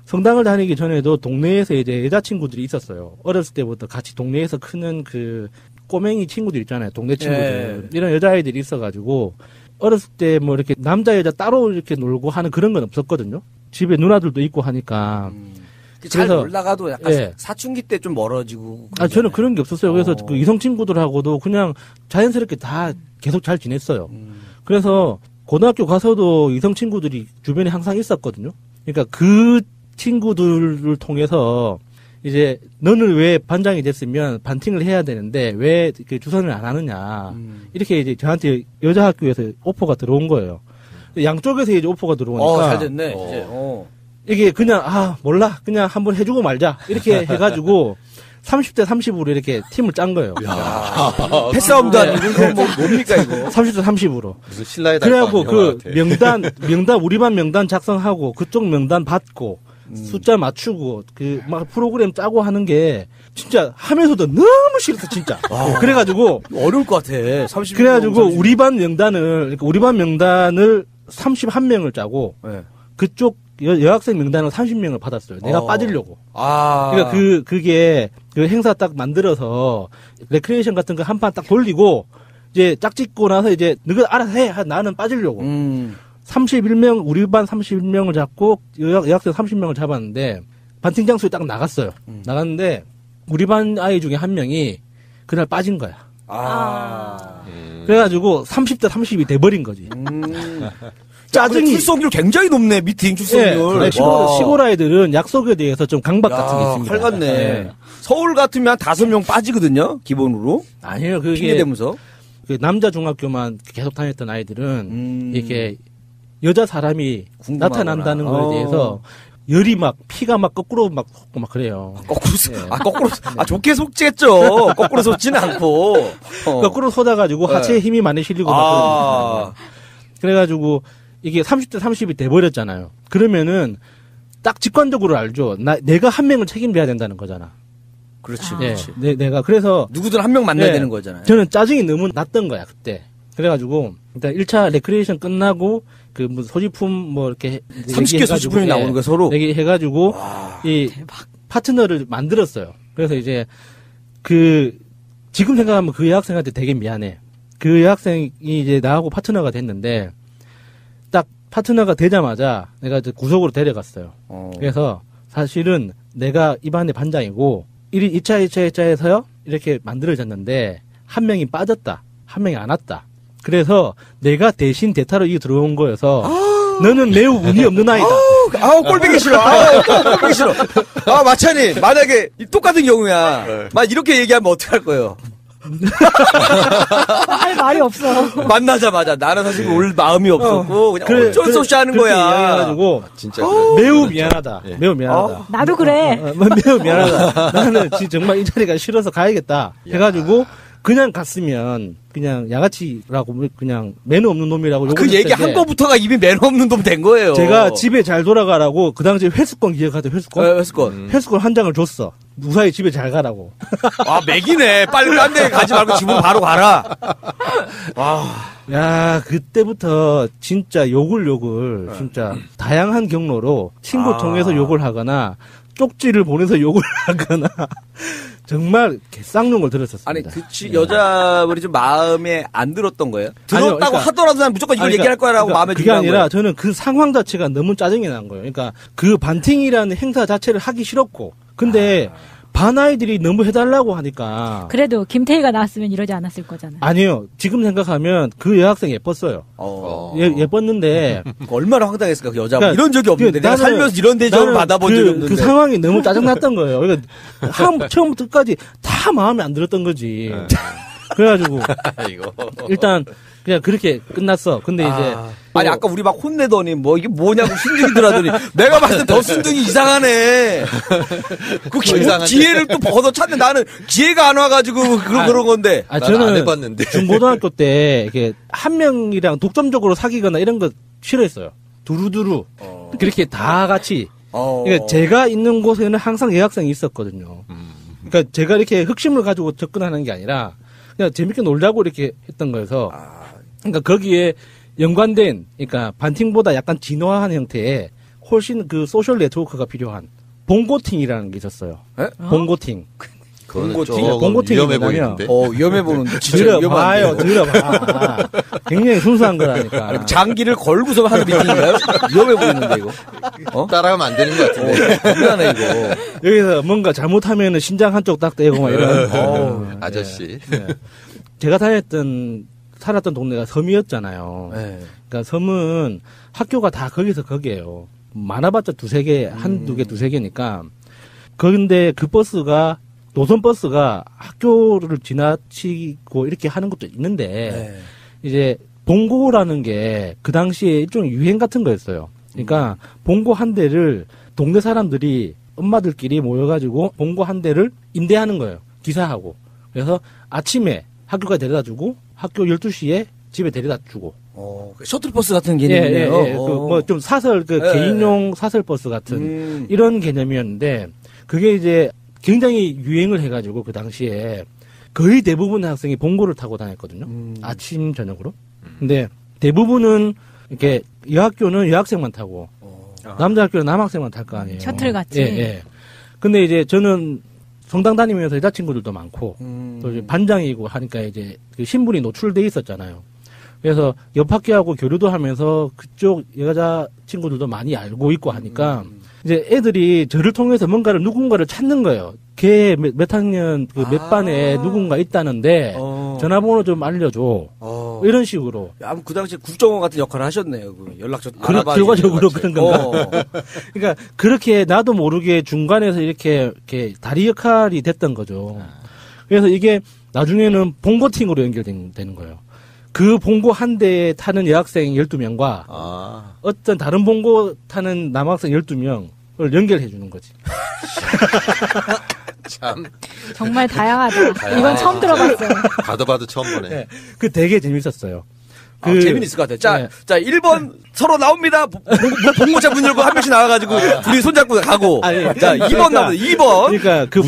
성당을 다니기 전에도 동네에서 이제 여자친구들이 있었어요. 어렸을 때부터 같이 동네에서 크는 그 꼬맹이 친구들 있잖아요. 동네 친구들. 이런 여자아이들이 있어가지고 어렸을 때 뭐 이렇게 남자 여자 따로 이렇게 놀고 하는 그런 건 없었거든요. 집에 누나들도 있고 하니까. 잘 놀다가도 약간 사춘기 때 좀 멀어지고. 저는 그런 게 없었어요. 그래서 그 이성 친구들하고도 그냥 자연스럽게 다 계속 잘 지냈어요. 그래서 고등학교 가서도 이성 친구들이 주변에 항상 있었거든요. 그러니까 그 친구들을 통해서 이제 너는 왜 반장이 됐으면 반팅을 해야 되는데 왜 이렇게 주선을 안 하느냐. 이렇게 이제 저한테 여자 학교에서 오퍼가 들어온 거예요. 양쪽에서 이제 오퍼가 들어오니까. 잘 됐네, 이제. 이게 그냥, 몰라. 그냥 한번 해주고 말자. 이렇게 해가지고 30대 30으로 이렇게 팀을 짠 거예요. 패싸움도 아니고, 뭡니까, 이거? 30대 30으로. 무슨 신라의 그래갖고 그 명단, 우리 반 명단 작성하고 그쪽 명단 받고 숫자 맞추고 그 막 프로그램 짜고 하는 게 진짜 하면서도 너무 싫었어, 진짜. 그래가지고. 어려울 것 같아. 30. 그래가지고 우리 반 명단을 31명을 짜고 그쪽 여학생 명단을 30명을 받았어요. 내가 빠지려고. 그러니까 그게 그 행사 딱 만들어서 레크레이션 같은 거 한 판 딱 돌리고 이제 짝 찍고 나서 이제 너가 알아서 해. 나는 빠지려고. 31명 우리 반 31명을 잡고 여학생 30명을 잡았는데 반팅 장소에 딱 나갔어요. 나갔는데 우리 반 아이 중에 한 명이 그날 빠진 거야. 그래가지고 30대 30이 돼버린 거지. 짜증이. 출석률 굉장히 높네, 미팅 출석률. 네, 시골 아이들은 약속에 대해서 좀 강박 같은 게 있습니다. 활같네. 네. 서울 같으면 한 5명 빠지거든요, 기본으로. 아니에요, 그게. 핑계대면서. 그 남자 중학교만 계속 다녔던 아이들은 이렇게 여자 사람이 나타난다는 거에 대해서 열이 막 피가 막 거꾸로 막 솟고 막 그래요. 거꾸로 좋게 속지겠죠. 거꾸로 솟지는 않고 거꾸로 쏟아가지고 하체에 힘이 많이 실리고 막 그래가지고 이게 30대 30이 돼버렸잖아요. 그러면은 딱 직관적으로 알죠. 내가 한 명을 책임져야 된다는 거잖아. 그렇지. 내가 그래서 누구든 한 명 만나야 되는 거잖아요. 저는 짜증이 너무 났던 거야 그때. 그래가지고 일단 1차 레크레이션 끝나고 그 뭐 소지품 뭐 이렇게 30개 소지품이 나오는 거 서로 얘기해가지고 이 대박. 파트너를 만들었어요. 그래서 이제 지금 생각하면 그 여학생한테 되게 미안해. 그 여학생이 이제 나하고 파트너가 됐는데 딱 파트너가 되자마자 내가 이제 구속으로 데려갔어요. 그래서 사실은 내가 이 반의 반장이고 2차에서요 이렇게 만들어졌는데 한 명이 빠졌다. 한 명이 안 왔다. 그래서 내가 대신 대타로 이거 들어온 거여서 너는 매우 운이 없는 아이다. 꼴보기 싫어. 꼴보기 싫어. 마찬이 만약에 똑같은 경우야. 막 이렇게 얘기하면 어떡할 거예요? 할 말이 없어. 만나자마자 나는 사실 올 마음이 없었고 그냥 어쩔 수 없이 하는 거야. 이야기해가지고 진짜 매우 미안하다. 매우 미안하다. 나도 그래. 매우 미안하다. 나는 정말 이 자리가 싫어서 가야겠다. 해가지고 그냥 갔으면 그냥 양아치라고 그냥 매너 없는 놈이라고 그 얘기 한 거부터가 이미 매너 없는 놈 된 거예요. 제가 집에 잘 돌아가라고 그 당시에 회수권 기억하죠. 회수권? 회수권. 회수권 한 장을 줬어. 무사히 집에 잘 가라고. 아, 맥이네. 빨리 딴 데 가지 말고 집으로 바로 가라. 야, 그때부터 진짜 욕을 진짜 다양한 경로로 친구 통해서 욕을 하거나 쪽지를 보내서 욕을 하거나 정말 개쌍용을 들었었습니다. 아니, 그치. 여자분이 좀 마음에 안 들었던 거예요? 아니요, 들었다고 그러니까, 하더라도 난 무조건 이걸 얘기할 거야라고 마음에 그게 든다는 아니라 거예요. 저는 그 상황 자체가 너무 짜증이 난 거예요. 그러니까 그 반팅이라는 행사 자체를 하기 싫었고 근데 반 아이들이 너무 해달라고 하니까 그래도 김태희가 나왔으면 이러지 않았을 거잖아요. 아니요. 지금 생각하면 그 여학생 예뻤어요. 예뻤는데 얼마나 황당했을까 그 여자분. 그러니까 이런 적이 없는데 내가 나는- 살면서 이런 대접을 나는 받아본 적이 없는데. 그 상황이 너무 짜증났던 거예요. 그러니까 처음부터 끝까지 다 마음에 안 들었던 거지. 그래가지고 일단 그냥 그렇게 끝났어. 근데 이제 아니 아까 우리 막 혼내더니 뭐 이게 뭐냐고 순둥이들 하더니 내가 봤을 때 더 순둥이 이상하네. 그 기회를 또 걷어 찾네. 나는 기회가 안 와가지고 그런 건데. 저는 안 해봤는데. 중고등학교 때 이렇게 한 명이랑 독점적으로 사귀거나 이런 거 싫어했어요. 두루두루 그렇게 다 같이. 그러니까 제가 있는 곳에는 항상 여학생이 있었거든요. 그러니까 제가 이렇게 흑심을 가지고 접근하는 게 아니라 그냥 재밌게 놀자고 이렇게 했던 거여서. 그러니까 거기에 연관된, 그러니까 반팅보다 약간 진화한 형태의 훨씬 그 소셜 네트워크가 필요한 봉고팅이라는 게 있었어요. 봉고팅. 그거는 조금 위험해 보이는데. 위험해 보는데. 진짜 들어봐요, 들어봐. 굉장히 순수한 거라니까. 장기를 걸고서 하는 미팅인가요? 위험해 보이는데 이거. 따라가면 안 되는 것 같은데. 미안해 이거. 여기서 뭔가 잘못하면은 신장 한쪽 딱 떼고 막 이런. 아저씨. 네. 제가 살았던 동네가 섬이었잖아요. 네. 그러니까 섬은 학교가 다 거기에요. 많아봤자 두세 개, 한두 개, 두세 개니까. 그런데 그 버스가, 노선 버스가 학교를 지나치고 이렇게 하는 것도 있는데, 이제 봉고라는 게 그 당시에 일종의 유행 같은 거였어요. 그러니까 봉고 한 대를 동네 사람들이 엄마들끼리 모여가지고 봉고 한 대를 임대하는 거예요. 기사하고. 그래서 아침에 학교가 데려다 주고 학교 12시에 집에 데려다 주고. 셔틀버스 같은 개념이네요. 뭐 좀 사설, 개인용 사설버스 같은 이런 개념이었는데, 그게 이제 굉장히 유행을 해가지고 그 당시에 거의 대부분의 학생이 봉고를 타고 다녔거든요. 아침, 저녁으로. 근데 대부분은 이렇게 여학교는 여학생만 타고, 남자 학교는 남학생만 탈 거 아니에요. 셔틀 같이. 예. 근데 이제 저는 성당 다니면서 여자친구들도 많고, 또 이제 반장이고 하니까 이제 그 신분이 노출돼 있었잖아요. 그래서 옆 학교하고 교류도 하면서 그쪽 여자친구들도 많이 알고 있고 하니까, 이제 애들이 저를 통해서 뭔가를 누군가를 찾는 거예요. 걔 몇 학년 몇 반에 누군가 있다는데 전화번호 좀 알려줘. 이런 식으로. 그 당시에 국정원 같은 역할을 하셨네요. 그 연락처 결과적으로 그런 건가. 그러니까 그렇게 나도 모르게 중간에서 이렇게 다리 역할이 됐던 거죠. 그래서 이게 나중에는 봉고팅으로 연결되는 거예요. 그 봉고 한 대에 타는 여학생 12명과 어떤 다른 봉고 타는 남학생 12명을 연결해 주는 거지. 참. 정말 다양하다. 이건 처음 들어봤어요. 봐도 처음 보네. 네, 그 되게 재밌었어요. 재밌을 것 같아요. 자, 1번 서로 나옵니다. 봉고차 문 열고 한 명씩 나와가지고 둘이 손잡고 가고. 자, 2번 나옵니다. 2번. 그러니까 그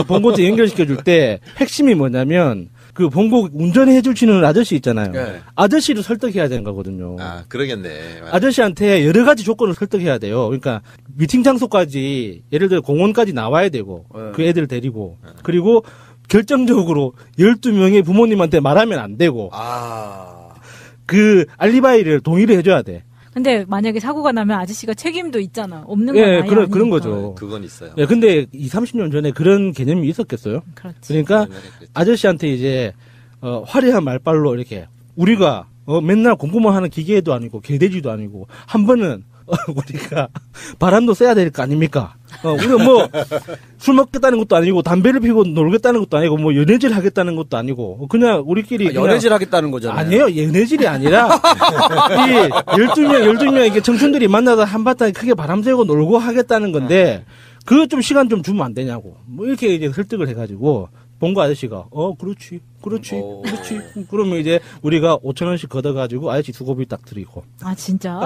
봉고팅 연결시켜줄 때 핵심이 뭐냐면 그 봉고 운전해 주시는 아저씨 있잖아요. 네. 아저씨를 설득해야 되는 거거든요. 그러겠네. 아저씨한테 여러 가지 조건을 설득해야 돼요. 그러니까 미팅 장소까지 예를 들어 공원까지 나와야 되고 그 애들 데리고 그리고 결정적으로 12명의 부모님한테 말하면 안 되고 그 알리바이를 동의를 해줘야 돼. 근데 만약에 사고가 나면 아저씨가 책임도 있잖아. 없는 건 아예 그런 거죠. 그건 있어요. 예, 근데 30년 전에 그런 개념이 있었겠어요? 그렇지. 그러니까 아저씨한테 이제 화려한 말빨로 이렇게 우리가 맨날 공부만 하는 기계도 아니고 개돼지도 아니고 한 번은 우리가 바람도 쐬야 될 거 아닙니까? 우리가 뭐 술 먹겠다는 것도 아니고 담배를 피우고 놀겠다는 것도 아니고 뭐 연애질 하겠다는 것도 아니고 그냥 우리끼리 연애질 하겠다는 거잖아요. 아니에요. 연애질이 아니라 이 12명 이게 청춘들이 만나서 한바탕 크게 바람 쐬고 놀고 하겠다는 건데 그 좀 시간 좀 주면 안 되냐고 뭐 이렇게 이제 설득을 해가지고 본고 아저씨가 그렇지. 그러면 이제 우리가 5,000원씩 걷어가지고 아저씨 두고비 딱 드리고. 아 진짜?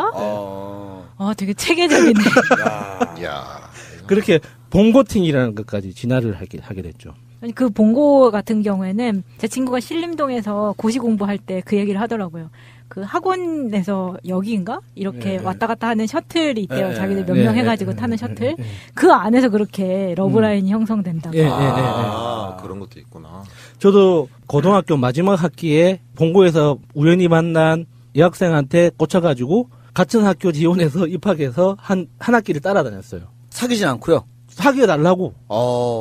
되게 체계적이네. 야. 그렇게 본고팅이라는 것까지 진화를 하게 됐죠. 아니, 그 본고 같은 경우에는 제 친구가 신림동에서 고시 공부할 때 그 얘기를 하더라고요. 그 학원에서 여기인가? 이렇게 왔다 갔다 하는 셔틀이 있대요. 자기들 몇 명 해가지고 타는 셔틀. 그 안에서 그렇게 러브라인이 형성된다고. 그런 것도 있구나. 저도 고등학교 마지막 학기에 본고에서 우연히 만난 여학생한테 꽂혀가지고 같은 학교 지원해서 입학해서 한 학기를 따라다녔어요. 사귀진 않고요. 사귀어달라고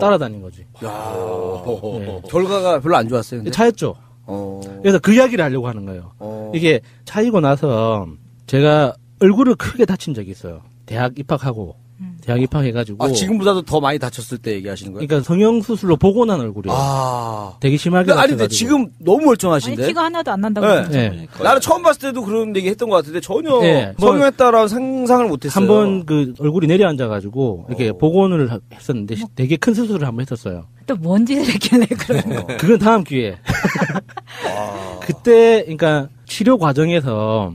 따라다닌 거지. 결과가 별로 안 좋았어요. 근데? 차였죠. 그래서 그 이야기를 하려고 하는 거예요. 이게 차이고 나서 제가 얼굴을 크게 다친 적이 있어요. 대학 입학하고 대학 입학해가지고. 지금보다도 더 많이 다쳤을 때 얘기하시는 거예요? 그러니까 성형수술로 복원한 얼굴이에요. 되게 심하게 다쳐가지고. 아니 근데 지금 너무 멀쩡하신데? 아니, 티가 하나도 안 난다고. 네. 나는 처음 봤을 때도 그런 얘기 했던 것 같은데 전혀 네. 성형했다라는 상상을 못했어요. 한번 그 얼굴이 내려앉아가지고 이렇게 복원을 했었는데 되게 큰 수술을 한번 했었어요. 또 뭔 짓을 했길래 그런. 그건 다음 기회에. 그때 그러니까 치료 과정에서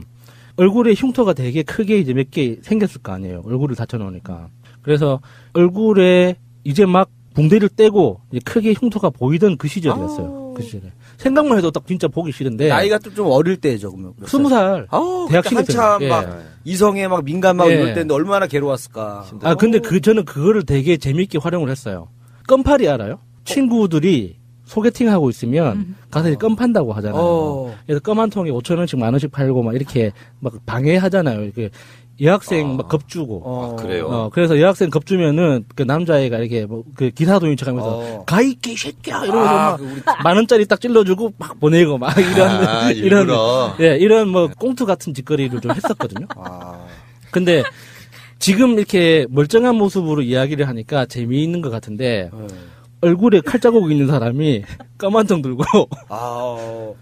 얼굴에 흉터가 되게 크게 이제 몇 개 생겼을 거 아니에요. 얼굴을 다쳐놓으니까. 그래서 얼굴에 이제 막 붕대를 떼고 이제 크게 흉터가 보이던 그 시절이었어요. 그 시절에. 생각만 해도 딱 진짜 보기 싫은데. 나이가 좀 어릴 때죠, 그러면. 20살. 대학 한참 막 이성에 막 민감 막 이럴 때인데 얼마나 괴로웠을까. 근데 저는 그거를 되게 재밌게 활용을 했어요. 껌팔이 알아요? 친구들이 소개팅 하고 있으면 가서 이제 껌 판다고 하잖아요. 그래서 껌 한 통에 5,000원씩 10,000원씩 팔고 막 이렇게 막 방해하잖아요. 이렇게 여학생 막 겁주고. 그래요. 그래서 여학생 겁주면은 그 남자애가 이렇게 뭐 그 기사도인 척하면서 가이 개새끼야 이러면서 막 10,000원짜리 딱 찔러주고 막 보내고 막 이런 뭐 꽁트 같은 짓거리를 좀 했었거든요. 근데 지금 이렇게 멀쩡한 모습으로 이야기를 하니까 재미있는 것 같은데. 얼굴에 칼자국 있는 사람이 껌 한 통 들고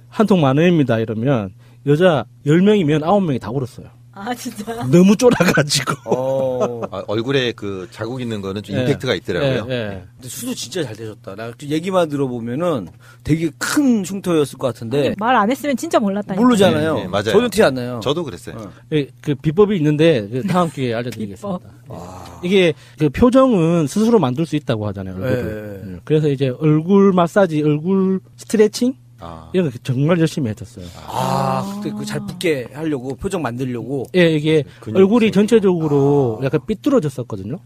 한 통 10,000원입니다 이러면 여자 10명이면 9명이 다 울었어요. 진짜? 너무 쫄아가지고. 얼굴에 그 자국 있는 거는 좀 임팩트가 있더라고요. 근데 수도 진짜 잘 되셨다. 나 얘기만 들어보면은 되게 큰 흉터였을 것 같은데. 말 안 했으면 진짜 몰랐다니까. 모르잖아요. 네, 맞아요. 전혀 티 안 나요. 저도 그랬어요. 그 비법이 있는데 그 다음 기회에 알려드리겠습니다. 이게 그 표정은 스스로 만들 수 있다고 하잖아요. 얼굴을. 그래서 이제 얼굴 마사지, 얼굴 스트레칭 이런 거 정말 열심히 했었어요. 그때 그 잘 붙게 하려고 표정 만들려고. 이게 얼굴이 전체적으로 약간 삐뚤어졌었거든요.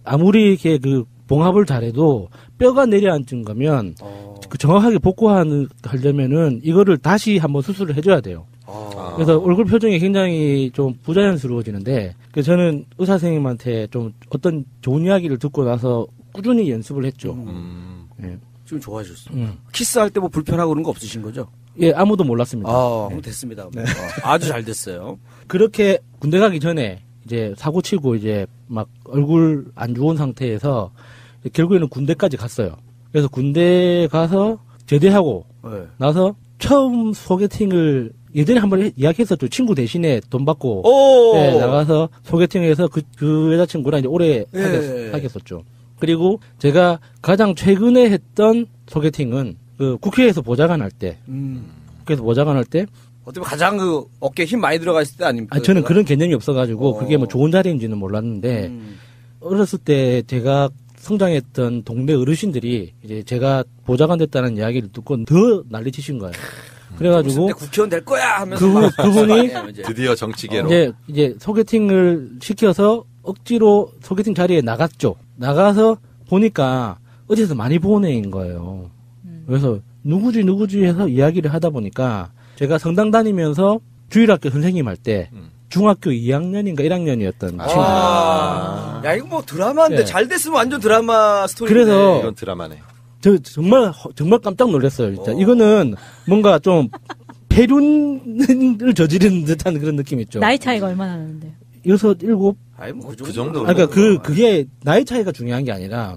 아무리 이렇게 그 봉합을 잘해도 뼈가 내려앉은 거면 그 정확하게 복구하려면은 이거를 다시 한번 수술을 해줘야 돼요. 그래서 얼굴 표정이 굉장히 좀 부자연스러워지는데, 그래서 저는 의사 선생님한테 좀 어떤 좋은 이야기를 듣고 나서 꾸준히 연습을 했죠. 지금 좋아지셨어요. 키스할 때 뭐 불편하고 그런 거 없으신 거죠? 아무도 몰랐습니다. 그럼 됐습니다. 네. 아주 잘 됐어요. 그렇게 군대 가기 전에 이제 사고 치고 이제 막 얼굴 안 좋은 상태에서 결국에는 군대까지 갔어요. 그래서 군대 가서 제대하고 나서 처음 소개팅을 예전에 한번 이야기했었죠. 친구 대신에 돈 받고 나가서 소개팅해서 그 여자친구랑 이제 오래 사귀었었죠. 그리고 제가 가장 최근에 했던 소개팅은 그 국회에서 보좌관 할 때. 국회에서 보좌관 할 때. 어떻게 가장 그 어깨에 힘 많이 들어가 있을 때 아닙니까? 저는 그런 개념이 없어가지고 그게 뭐 좋은 자리인지는 몰랐는데 어렸을 때 제가 성장했던 동네 어르신들이 이제 제가 보좌관 됐다는 이야기를 듣고 더 난리치신 거예요. 그래가지고 국회의원 될 거야 하면서 그분이 드디어 정치계로 이제 소개팅을 시켜서 억지로 소개팅 자리에 나갔죠. 나가서 보니까 어디서 많이 본 애인 거예요. 그래서 누구지 해서 이야기를 하다 보니까 제가 성당 다니면서 주일학교 선생님 할 때 중학교 2학년인가 1학년이었던 친구예요. 야 이거 뭐 드라마인데 잘 됐으면 완전 드라마 스토리인데. 그래서 이건 드라마네. 저 정말 깜짝 놀랐어요. 진짜 이거는 뭔가 좀 폐륜을 저지르는 듯한 그런 느낌 있죠. 나이 차이가 얼마나 나는데? 6, 7? 아니 뭐 그 정도. 그러니까 그게 나이 차이가 중요한 게 아니라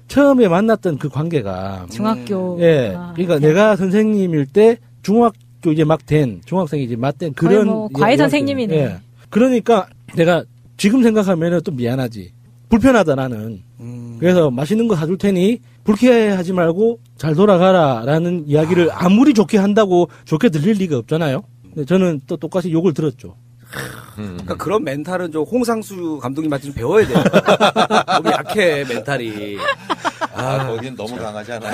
처음에 만났던 그 관계가 중학교. 그러니까 내가 선생님일 때 중학교 이제 막 된 중학생이 이제 막 된 그런 뭐 과외 선생님이네. 그러니까 내가 지금 생각하면은 또 미안하지. 불편하다 나는. 그래서 맛있는 거 사줄 테니 불쾌하지 말고 잘 돌아가라라는 이야기를 아무리 좋게 한다고 좋게 들릴 리가 없잖아요. 근데 저는 또 똑같이 욕을 들었죠. 그러니까 그런 멘탈은 좀 홍상수 감독님한테 좀 배워야 돼요. 너무 약해 멘탈이. 거긴 너무 강하지 않아요?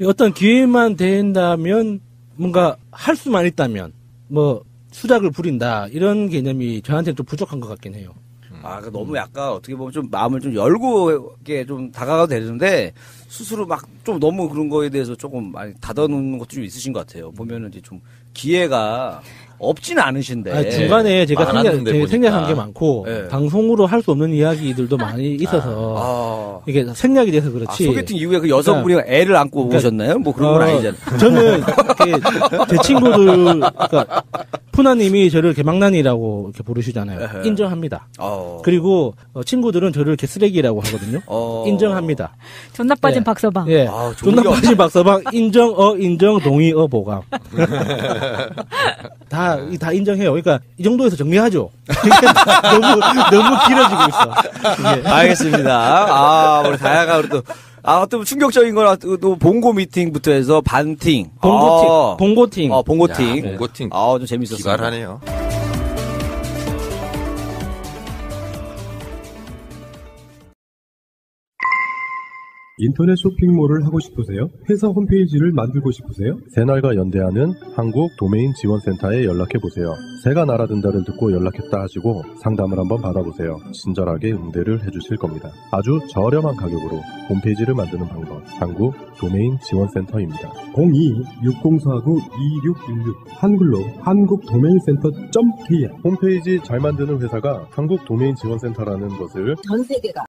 어떤 기회만 된다면 뭔가 할 수만 있다면 뭐 수작을 부린다 이런 개념이 저한테는 좀 부족한 것 같긴 해요. 그러니까 너무 약간 어떻게 보면 좀 마음을 좀 열고 이렇게 좀 다가가도 되는데 스스로 막 좀 너무 그런 거에 대해서 조금 많이 닫아놓는 것도 좀 있으신 것 같아요. 보면은 이제 좀 기회가 없지는 않으신데 중간에 제가 많았는데 생략한 게 많고 네. 방송으로 할 수 없는 이야기들도 많이 있어서 이게 생략이 돼서 그렇지. 소개팅 이후에 그 여성분이 애를 안고 오셨나요? 뭐 그런 건 아니잖아요. 저는 제 친구들 그러니까 푸나님이 저를 개망난이라고 이렇게 부르시잖아요. 인정합니다. 그리고 친구들은 저를 개쓰레기라고 하거든요. 인정합니다. 존나 빠진 박서방. 예. 존나 빠진 박서방 인정 동의 보강. 다 인정해요. 그러니까 이 정도에서 정리하죠. 너무 길어지고 있어. 이게. 알겠습니다. 우리 다야가 우리 또 어떤 충격적인 거나 또 봉고 미팅부터 해서 반팅. 봉고팅. 봉고팅. 봉고팅. 좀 재밌었어요. 기발하네요. 인터넷 쇼핑몰을 하고 싶으세요? 회사 홈페이지를 만들고 싶으세요? 새날과 연대하는 한국 도메인 지원센터에 연락해보세요. 새가 날아든다를 듣고 연락했다 하시고 상담을 한번 받아보세요. 친절하게 응대를 해주실 겁니다. 아주 저렴한 가격으로 홈페이지를 만드는 방법, 한국 도메인 지원센터입니다. 02-6049-2616 한글로 한국도메인센터.kr 홈페이지 잘 만드는 회사가 한국 도메인 지원센터라는 것을 전 세계가